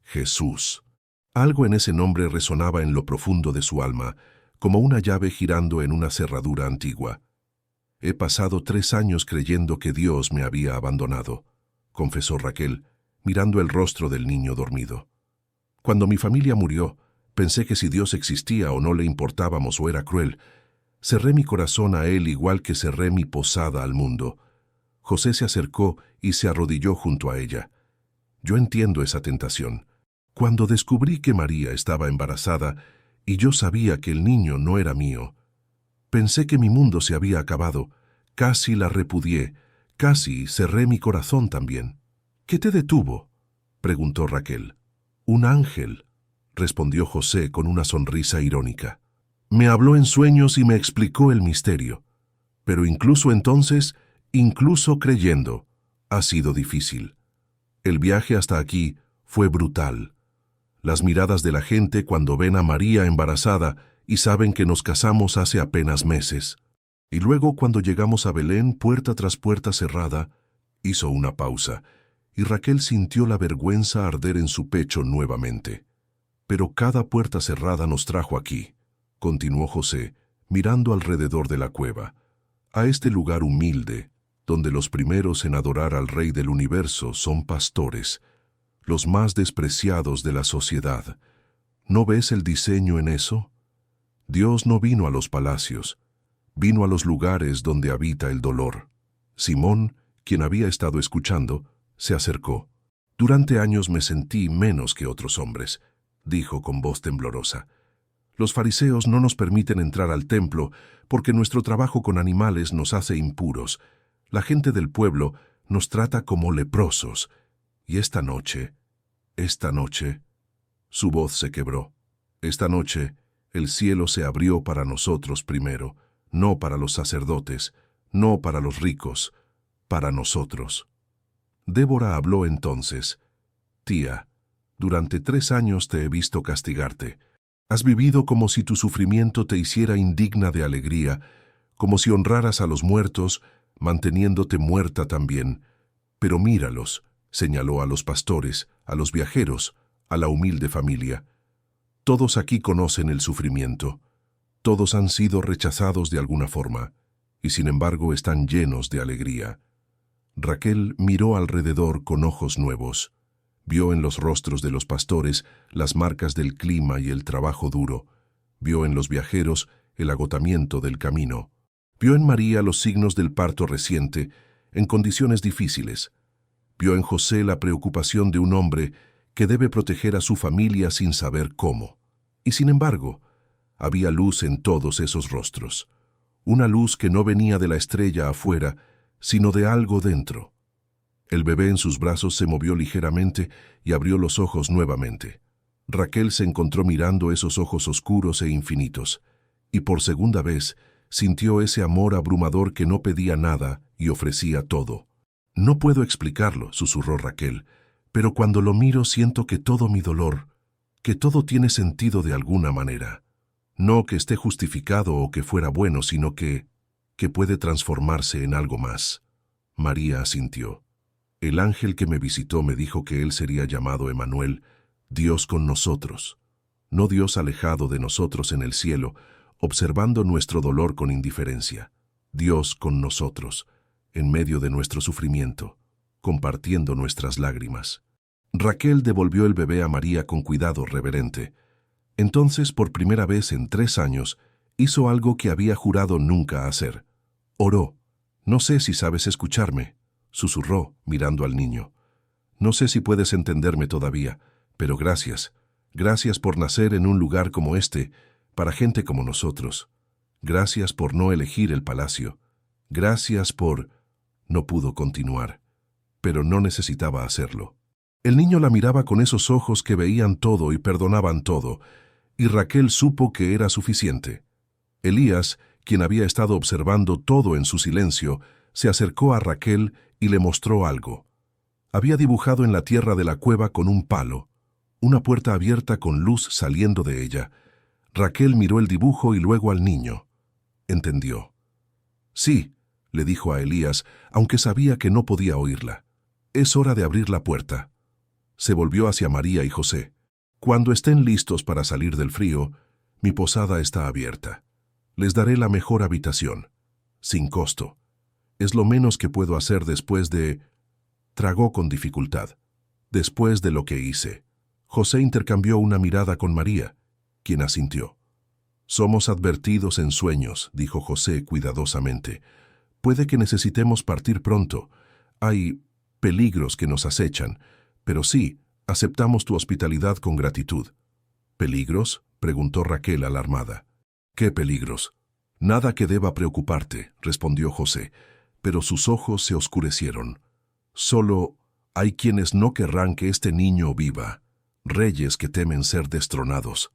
Jesús. Algo en ese nombre resonaba en lo profundo de su alma, como una llave girando en una cerradura antigua. «He pasado 3 años creyendo que Dios me había abandonado», confesó Raquel, mirando el rostro del niño dormido. «Cuando mi familia murió, pensé que si Dios existía o no le importábamos o era cruel, cerré mi corazón a Él igual que cerré mi posada al mundo». José se acercó y se arrodilló junto a ella. «Yo entiendo esa tentación. Cuando descubrí que María estaba embarazada y yo sabía que el niño no era mío, pensé que mi mundo se había acabado. Casi la repudié, casi cerré mi corazón también». «¿Qué te detuvo?», preguntó Raquel. «Un ángel», respondió José con una sonrisa irónica. «Me habló en sueños y me explicó el misterio. Pero incluso entonces, incluso creyendo, ha sido difícil. El viaje hasta aquí fue brutal. Las miradas de la gente cuando ven a María embarazada y saben que nos casamos hace apenas meses. Y luego cuando llegamos a Belén, puerta tras puerta cerrada». Hizo una pausa, y Raquel sintió la vergüenza arder en su pecho nuevamente. «Pero cada puerta cerrada nos trajo aquí», continuó José, mirando alrededor de la cueva, «a este lugar humilde, donde los primeros en adorar al Rey del Universo son pastores, los más despreciados de la sociedad. ¿No ves el diseño en eso? Dios no vino a los palacios, vino a los lugares donde habita el dolor». Simón, quien había estado escuchando, se acercó. «Durante años me sentí menos que otros hombres», dijo con voz temblorosa. «Los fariseos no nos permiten entrar al templo porque nuestro trabajo con animales nos hace impuros. La gente del pueblo nos trata como leprosos. Y esta noche... Su voz se quebró. «Esta noche el cielo se abrió para nosotros primero, no para los sacerdotes, no para los ricos, para nosotros». Débora habló entonces. «Tía, durante 3 años te he visto castigarte. Has vivido como si tu sufrimiento te hiciera indigna de alegría, como si honraras a los muertos, manteniéndote muerta también. Pero míralos», señaló a los pastores, a los viajeros, a la humilde familia. «Todos aquí conocen el sufrimiento. Todos han sido rechazados de alguna forma, y sin embargo están llenos de alegría». Raquel miró alrededor con ojos nuevos. Vio en los rostros de los pastores las marcas del clima y el trabajo duro. Vio en los viajeros el agotamiento del camino. Vio en María los signos del parto reciente, en condiciones difíciles. Vio en José la preocupación de un hombre que debe proteger a su familia sin saber cómo. Y sin embargo, había luz en todos esos rostros. Una luz que no venía de la estrella afuera, sino de algo dentro. El bebé en sus brazos se movió ligeramente y abrió los ojos nuevamente. Raquel se encontró mirando esos ojos oscuros e infinitos, y por segunda vez sintió ese amor abrumador que no pedía nada y ofrecía todo. «No puedo explicarlo», susurró Raquel, «pero cuando lo miro siento que todo mi dolor, que todo tiene sentido de alguna manera. No que esté justificado o que fuera bueno, sino que puede transformarse en algo más». María asintió. «El ángel que me visitó me dijo que él sería llamado Emmanuel, Dios con nosotros. No Dios alejado de nosotros en el cielo, observando nuestro dolor con indiferencia. Dios con nosotros, en medio de nuestro sufrimiento, compartiendo nuestras lágrimas». Raquel devolvió el bebé a María con cuidado reverente. Entonces, por primera vez en 3 años, Hizo algo que había jurado nunca hacer. Oró. «No sé si sabes escucharme», susurró, mirando al niño. «No sé si puedes entenderme todavía, pero gracias. Gracias por nacer en un lugar como este, para gente como nosotros. Gracias por no elegir el palacio. Gracias por...» No pudo continuar, pero no necesitaba hacerlo. El niño la miraba con esos ojos que veían todo y perdonaban todo, y Raquel supo que era suficiente. Elías, quien había estado observando todo en su silencio, se acercó a Raquel y le mostró algo. Había dibujado en la tierra de la cueva con un palo, una puerta abierta con luz saliendo de ella. Raquel miró el dibujo y luego al niño. Entendió. «Sí», le dijo a Elías, aunque sabía que no podía oírla. «Es hora de abrir la puerta». Se volvió hacia María y José. «Cuando estén listos para salir del frío, mi posada está abierta. Les daré la mejor habitación, sin costo. Es lo menos que puedo hacer después de...» Tragó con dificultad. «Después de lo que hice». José intercambió una mirada con María, quien asintió. «Somos advertidos en sueños», dijo José cuidadosamente. «Puede que necesitemos partir pronto. Hay peligros que nos acechan, pero sí, aceptamos tu hospitalidad con gratitud». «¿Peligros?», preguntó Raquel alarmada. «¿Qué peligros?». «Nada que deba preocuparte», respondió José, pero sus ojos se oscurecieron. «Solo hay quienes no querrán que este niño viva, reyes que temen ser destronados».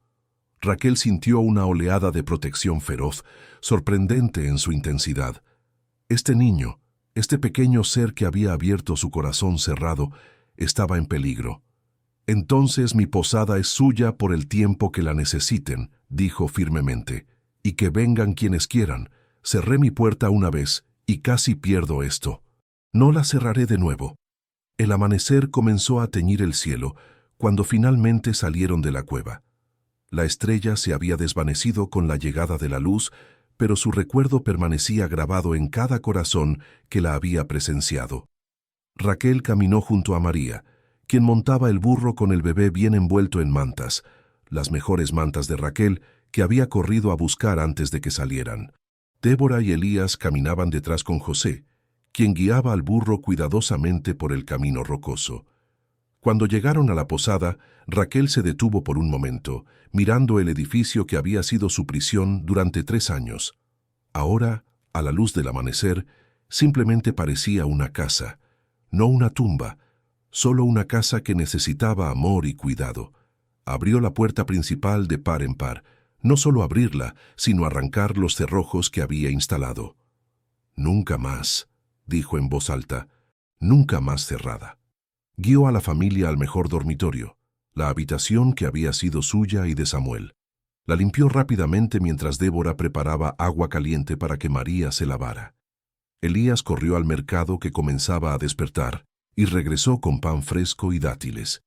Raquel sintió una oleada de protección feroz, sorprendente en su intensidad. Este niño, este pequeño ser que había abierto su corazón cerrado, estaba en peligro. «Entonces mi posada es suya por el tiempo que la necesiten», dijo firmemente, «y que vengan quienes quieran. Cerré mi puerta una vez y casi pierdo esto. No la cerraré de nuevo». El amanecer comenzó a teñir el cielo cuando finalmente salieron de la cueva. La estrella se había desvanecido con la llegada de la luz, pero su recuerdo permanecía grabado en cada corazón que la había presenciado. Raquel caminó junto a María, quien montaba el burro con el bebé bien envuelto en mantas, las mejores mantas de Raquel, que había corrido a buscar antes de que salieran. Débora y Elías caminaban detrás con José, quien guiaba al burro cuidadosamente por el camino rocoso. Cuando llegaron a la posada, Raquel se detuvo por un momento, mirando el edificio que había sido su prisión durante 3 años. Ahora, a la luz del amanecer, simplemente parecía una casa, no una tumba, solo una casa que necesitaba amor y cuidado. Abrió la puerta principal de par en par, no solo abrirla, sino arrancar los cerrojos que había instalado. «Nunca más», dijo en voz alta, «nunca más cerrada». Guió a la familia al mejor dormitorio, la habitación que había sido suya y de Samuel. La limpió rápidamente mientras Débora preparaba agua caliente para que María se lavara. Elías corrió al mercado que comenzaba a despertar y regresó con pan fresco y dátiles.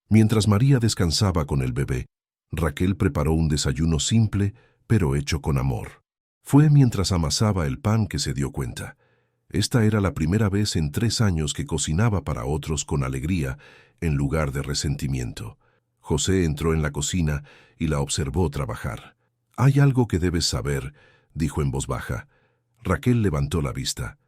Mientras María descansaba con el bebé, Raquel preparó un desayuno simple, pero hecho con amor. Fue mientras amasaba el pan que se dio cuenta. Esta era la primera vez en 3 años que cocinaba para otros con alegría, en lugar de resentimiento. José entró en la cocina y la observó trabajar. «Hay algo que debes saber», dijo en voz baja. Raquel levantó la vista.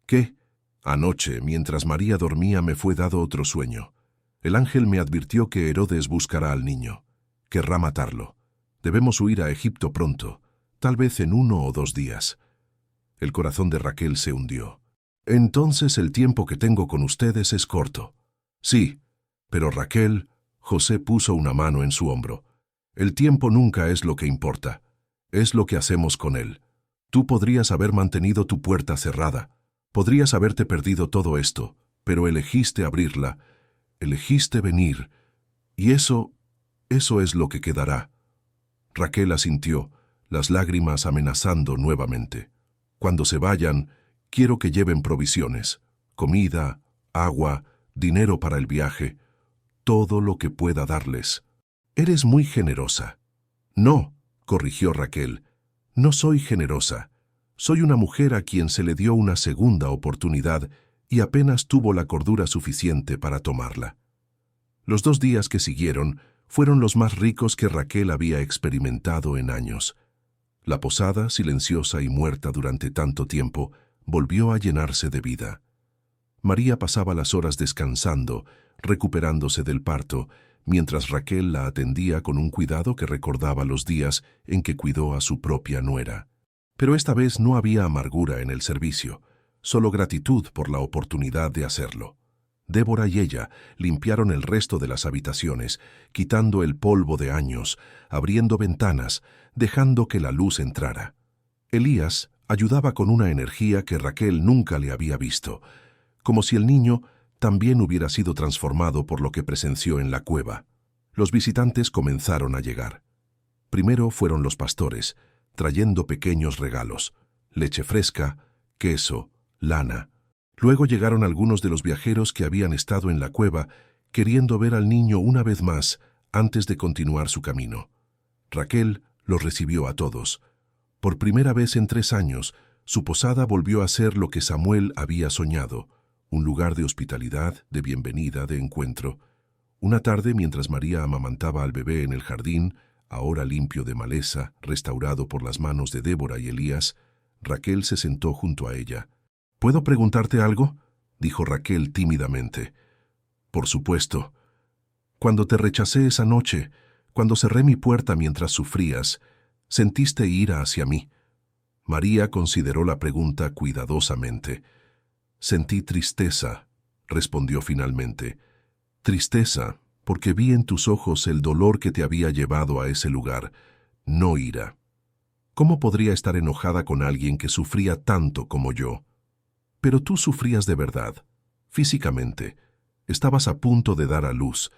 «¿Qué?» «Anoche, mientras María dormía, me fue dado otro sueño. El ángel me advirtió que Herodes buscará al niño. Querrá matarlo. Debemos huir a Egipto pronto, tal vez en 1 o 2 días». El corazón de Raquel se hundió. «Entonces el tiempo que tengo con ustedes es corto». «Sí, pero Raquel», José puso una mano en su hombro, «el tiempo nunca es lo que importa, es lo que hacemos con él. Tú podrías haber mantenido tu puerta cerrada, podrías haberte perdido todo esto, pero elegiste abrirla, elegiste venir, y eso es lo que quedará». Raquel asintió, las lágrimas amenazando nuevamente. «Cuando se vayan, quiero que lleven provisiones, comida, agua, dinero para el viaje, todo lo que pueda darles». «Eres muy generosa». «No», corrigió Raquel, «no soy generosa. Soy una mujer a quien se le dio una segunda oportunidad y apenas tuvo la cordura suficiente para tomarla». Los 2 días que siguieron fueron los más ricos que Raquel había experimentado en años. La posada, silenciosa y muerta durante tanto tiempo, volvió a llenarse de vida. María pasaba las horas descansando, recuperándose del parto, mientras Raquel la atendía con un cuidado que recordaba los días en que cuidó a su propia nuera. Pero esta vez no había amargura en el servicio, solo gratitud por la oportunidad de hacerlo. Débora y ella limpiaron el resto de las habitaciones, quitando el polvo de años, abriendo ventanas, dejando que la luz entrara. Elías ayudaba con una energía que Raquel nunca le había visto, como si el niño también hubiera sido transformado por lo que presenció en la cueva. Los visitantes comenzaron a llegar. Primero fueron los pastores, trayendo pequeños regalos: leche fresca, queso, lana. Luego llegaron algunos de los viajeros que habían estado en la cueva, queriendo ver al niño una vez más antes de continuar su camino. Raquel los recibió a todos. Por primera vez en 3 años, su posada volvió a ser lo que Samuel había soñado: un lugar de hospitalidad, de bienvenida, de encuentro. Una tarde, mientras María amamantaba al bebé en el jardín, ahora limpio de maleza, restaurado por las manos de Débora y Elías, Raquel se sentó junto a ella. —¿Puedo preguntarte algo? —dijo Raquel tímidamente. —Por supuesto. Cuando te rechacé esa noche, cuando cerré mi puerta mientras sufrías, ¿sentiste ira hacia mí? María consideró la pregunta cuidadosamente. —Sentí tristeza —respondió finalmente—. Tristeza, porque vi en tus ojos el dolor que te había llevado a ese lugar, no ira. ¿Cómo podría estar enojada con alguien que sufría tanto como yo? Pero tú sufrías de verdad, físicamente. Estabas a punto de dar a luz,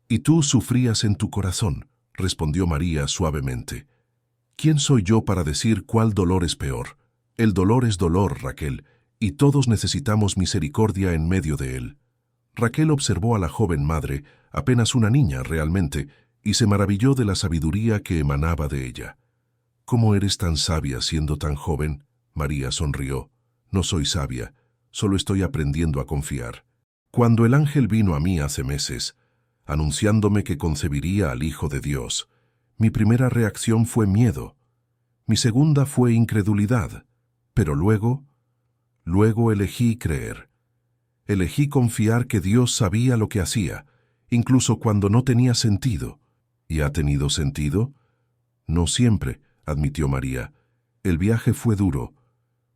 y tú sufrías en tu corazón, respondió María suavemente. ¿Quién soy yo para decir cuál dolor es peor? El dolor es dolor, Raquel, y todos necesitamos misericordia en medio de él. Raquel observó a la joven madre, apenas una niña realmente, y se maravilló de la sabiduría que emanaba de ella. —¿Cómo eres tan sabia siendo tan joven? María sonrió. —No soy sabia, solo estoy aprendiendo a confiar. Cuando el ángel vino a mí hace meses, anunciándome que concebiría al Hijo de Dios, mi primera reacción fue miedo. Mi segunda fue incredulidad, pero luego elegí creer. Elegí confiar que Dios sabía lo que hacía, incluso cuando no tenía sentido. ¿Y ha tenido sentido? No siempre, admitió María. El viaje fue duro.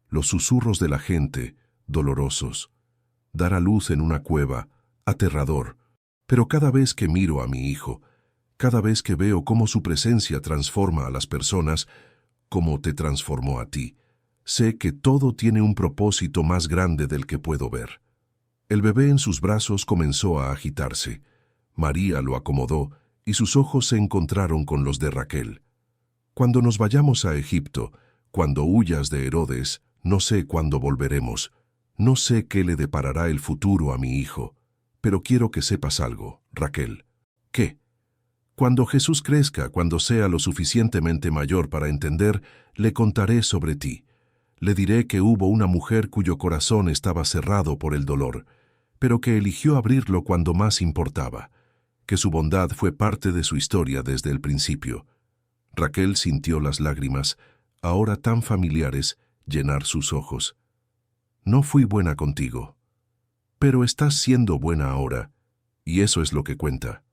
Los susurros de la gente, dolorosos. Dar a luz en una cueva, aterrador. Pero cada vez que miro a mi hijo, cada vez que veo cómo su presencia transforma a las personas, como te transformó a ti, sé que todo tiene un propósito más grande del que puedo ver. El bebé en sus brazos comenzó a agitarse. María lo acomodó y sus ojos se encontraron con los de Raquel. Cuando nos vayamos a Egipto, cuando huyas de Herodes, no sé cuándo volveremos. No sé qué le deparará el futuro a mi hijo. Pero quiero que sepas algo, Raquel. ¿Qué? Cuando Jesús crezca, cuando sea lo suficientemente mayor para entender, le contaré sobre ti. Le diré que hubo una mujer cuyo corazón estaba cerrado por el dolor, pero que eligió abrirlo cuando más importaba, que su bondad fue parte de su historia desde el principio. Raquel sintió las lágrimas, ahora tan familiares, llenar sus ojos. No fui buena contigo, pero estás siendo buena ahora, y eso es lo que cuenta.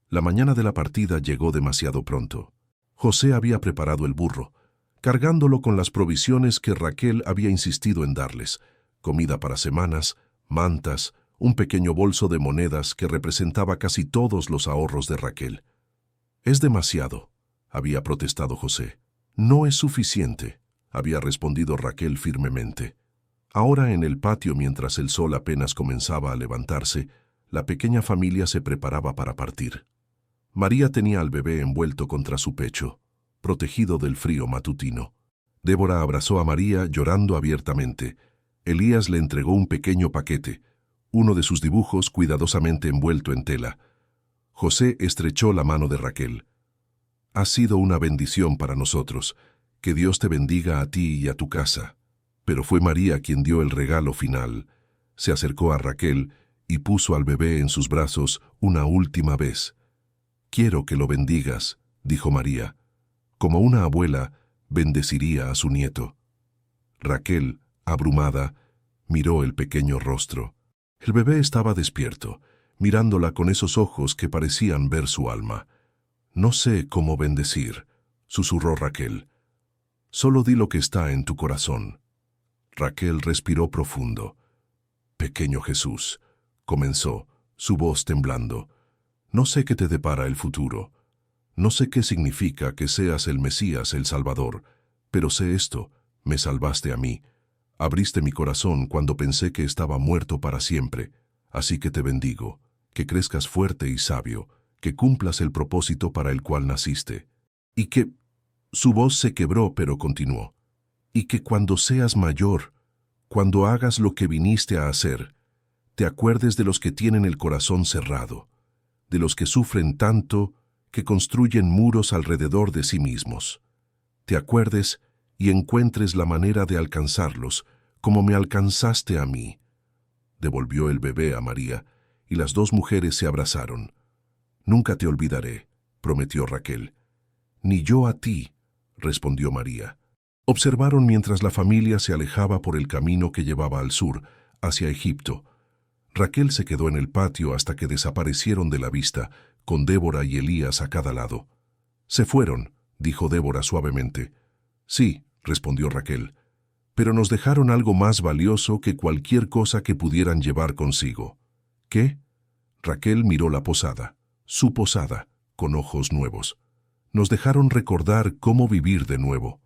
La mañana de la partida llegó demasiado pronto. José había preparado el burro, cargándolo con las provisiones que Raquel había insistido en darles: comida para semanas, mantas, un pequeño bolso de monedas que representaba casi todos los ahorros de Raquel. «Es demasiado», había protestado José. «No es suficiente», había respondido Raquel firmemente. Ahora en el patio, mientras el sol apenas comenzaba a levantarse, la pequeña familia se preparaba para partir. María tenía al bebé envuelto contra su pecho, protegido del frío matutino. Débora abrazó a María llorando abiertamente. Elías le entregó un pequeño paquete, uno de sus dibujos cuidadosamente envuelto en tela. José estrechó la mano de Raquel. «Has sido una bendición para nosotros. Que Dios te bendiga a ti y a tu casa». Pero fue María quien dio el regalo final. Se acercó a Raquel y puso al bebé en sus brazos una última vez. «Quiero que lo bendigas», dijo María. Como una abuela, bendeciría a su nieto. Raquel, abrumada, miró el pequeño rostro. El bebé estaba despierto, mirándola con esos ojos que parecían ver su alma. «No sé cómo bendecir», susurró Raquel. «Solo di lo que está en tu corazón». Raquel respiró profundo. «Pequeño Jesús», comenzó, su voz temblando. «No sé qué te depara el futuro. No sé qué significa que seas el Mesías, el Salvador, pero sé esto, me salvaste a mí. Abriste mi corazón cuando pensé que estaba muerto para siempre, así que te bendigo, que crezcas fuerte y sabio, que cumplas el propósito para el cual naciste. Y que...» Su voz se quebró, pero continuó. «Y que cuando seas mayor, cuando hagas lo que viniste a hacer, te acuerdes de los que tienen el corazón cerrado, de los que sufren tanto que construyen muros alrededor de sí mismos. Te acuerdes y encuentres la manera de alcanzarlos, como me alcanzaste a mí». Devolvió el bebé a María, y las dos mujeres se abrazaron. «Nunca te olvidaré», prometió Raquel. «Ni yo a ti», respondió María. Observaron mientras la familia se alejaba por el camino que llevaba al sur, hacia Egipto. Raquel se quedó en el patio hasta que desaparecieron de la vista, con Débora y Elías a cada lado. «Se fueron», dijo Débora suavemente. «Sí», respondió Raquel, «pero nos dejaron algo más valioso que cualquier cosa que pudieran llevar consigo». «¿Qué?». Raquel miró la posada, su posada, con ojos nuevos. «Nos dejaron recordar cómo vivir de nuevo».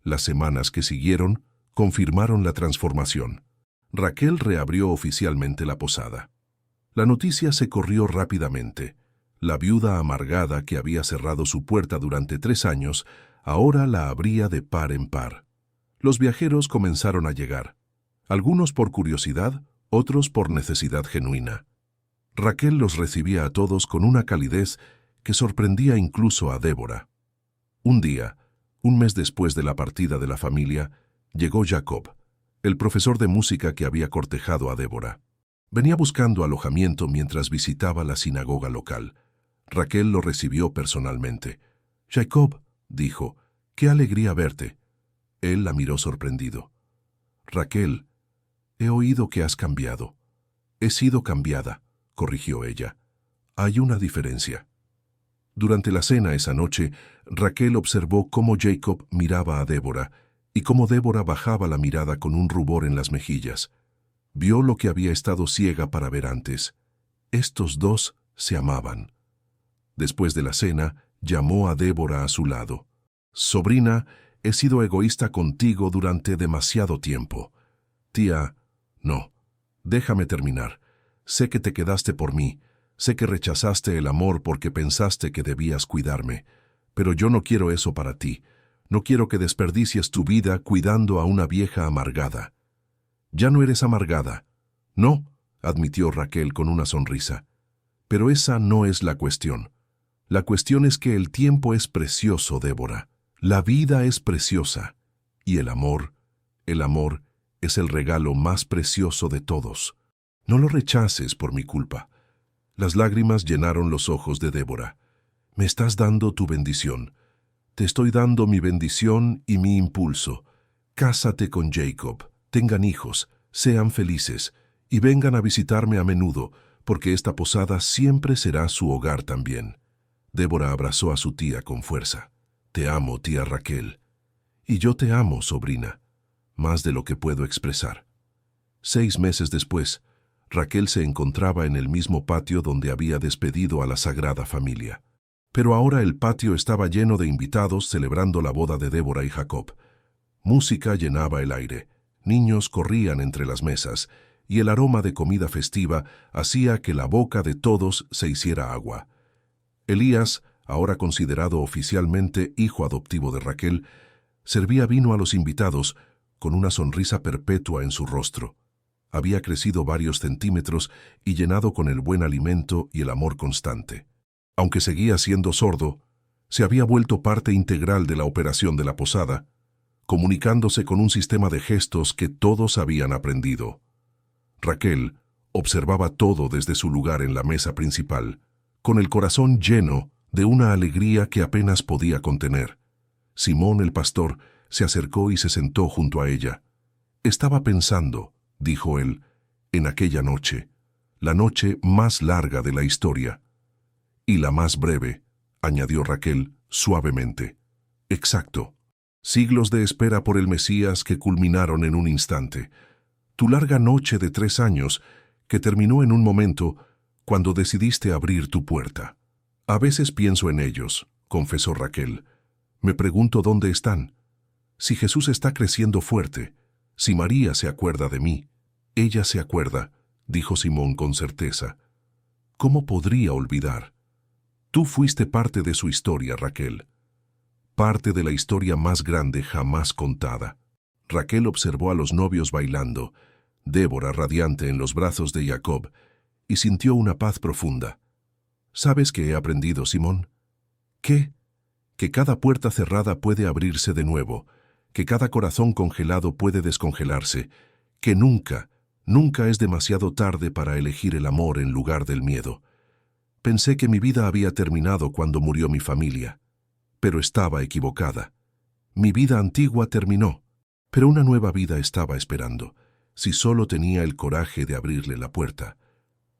Las semanas que siguieron confirmaron la transformación. Raquel reabrió oficialmente la posada. La noticia se corrió rápidamente. La viuda amargada que había cerrado su puerta durante 3 años, ahora la abría de par en par. Los viajeros comenzaron a llegar, algunos por curiosidad, otros por necesidad genuina. Raquel los recibía a todos con una calidez que sorprendía incluso a Débora. Un día, un mes después de la partida de la familia, llegó Jacob, el profesor de música que había cortejado a Débora. Venía buscando alojamiento mientras visitaba la sinagoga local. Raquel lo recibió personalmente. «Jacob», dijo, «qué alegría verte». Él la miró sorprendido. «Raquel, he oído que has cambiado». «He sido cambiada», corrigió ella. «Hay una diferencia». Durante la cena esa noche, Raquel observó cómo Jacob miraba a Débora y cómo Débora bajaba la mirada con un rubor en las mejillas. Vio lo que había estado ciega para ver antes. Estos dos se amaban. Después de la cena, llamó a Débora a su lado. «Sobrina, he sido egoísta contigo durante demasiado tiempo». «Tía, no. Déjame terminar. Sé que te quedaste por mí. Sé que rechazaste el amor porque pensaste que debías cuidarme. Pero yo no quiero eso para ti. No quiero que desperdicies tu vida cuidando a una vieja amargada». «Ya no eres amargada». «No», admitió Raquel con una sonrisa. «Pero esa no es la cuestión. La cuestión es que el tiempo es precioso, Débora. La vida es preciosa. Y el amor es el regalo más precioso de todos. No lo rechaces por mi culpa». Las lágrimas llenaron los ojos de Débora. «Me estás dando tu bendición. Te estoy dando mi bendición y mi impulso. Cásate con Jacob, tengan hijos, sean felices, y vengan a visitarme a menudo, porque esta posada siempre será su hogar también». Débora abrazó a su tía con fuerza. «Te amo, tía Raquel». «Y yo te amo, sobrina, más de lo que puedo expresar». 6 meses después, Raquel se encontraba en el mismo patio donde había despedido a la Sagrada Familia. Pero ahora el patio estaba lleno de invitados celebrando la boda de Débora y Jacob. Música llenaba el aire, niños corrían entre las mesas, y el aroma de comida festiva hacía que la boca de todos se hiciera agua. Elías, ahora considerado oficialmente hijo adoptivo de Raquel, servía vino a los invitados con una sonrisa perpetua en su rostro. Había crecido varios centímetros y llenado con el buen alimento y el amor constante. Aunque seguía siendo sordo, se había vuelto parte integral de la operación de la posada, comunicándose con un sistema de gestos que todos habían aprendido. Raquel observaba todo desde su lugar en la mesa principal, con el corazón lleno de una alegría que apenas podía contener. Simón el pastor se acercó y se sentó junto a ella. Estaba pensando, dijo él, en aquella noche, la noche más larga de la historia. Y la más breve, añadió Raquel suavemente. Exacto. Siglos de espera por el Mesías que culminaron en un instante. Tu larga noche de 3 años que terminó en un momento cuando decidiste abrir tu puerta. A veces pienso en ellos, confesó Raquel. Me pregunto dónde están. Si Jesús está creciendo fuerte, si María se acuerda de mí. Ella se acuerda, dijo Simón con certeza. ¿Cómo podría olvidar? Tú fuiste parte de su historia, Raquel. Parte de la historia más grande jamás contada. Raquel observó a los novios bailando, Débora radiante en los brazos de Jacob, y sintió una paz profunda. ¿Sabes qué he aprendido, Simón? ¿Qué? Que cada puerta cerrada puede abrirse de nuevo, que cada corazón congelado puede descongelarse, que nunca, nunca es demasiado tarde para elegir el amor en lugar del miedo. Pensé que mi vida había terminado cuando murió mi familia, pero estaba equivocada. Mi vida antigua terminó, pero una nueva vida estaba esperando, si solo tenía el coraje de abrirle la puerta.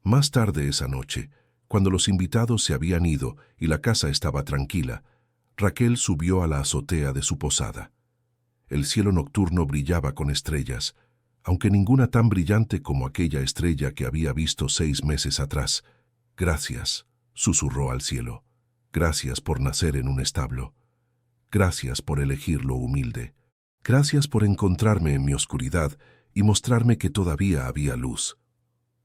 Más tarde esa noche, cuando los invitados se habían ido y la casa estaba tranquila, Raquel subió a la azotea de su posada. El cielo nocturno brillaba con estrellas, aunque ninguna tan brillante como aquella estrella que había visto 6 meses atrás. Gracias, susurró al cielo. Gracias por nacer en un establo. Gracias por elegir lo humilde. Gracias por encontrarme en mi oscuridad y mostrarme que todavía había luz.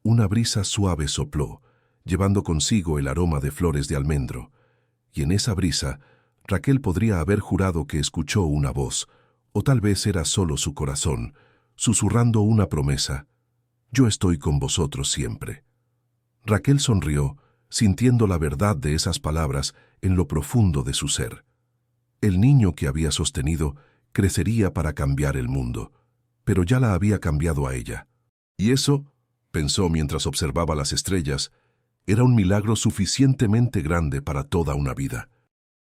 Una brisa suave sopló, llevando consigo el aroma de flores de almendro, y en esa brisa Raquel podría haber jurado que escuchó una voz, o tal vez era solo su corazón, susurrando una promesa. Yo estoy con vosotros siempre. Raquel sonrió, sintiendo la verdad de esas palabras en lo profundo de su ser. El niño que había sostenido crecería para cambiar el mundo, pero ya la había cambiado a ella. Y eso, pensó mientras observaba las estrellas, era un milagro suficientemente grande para toda una vida.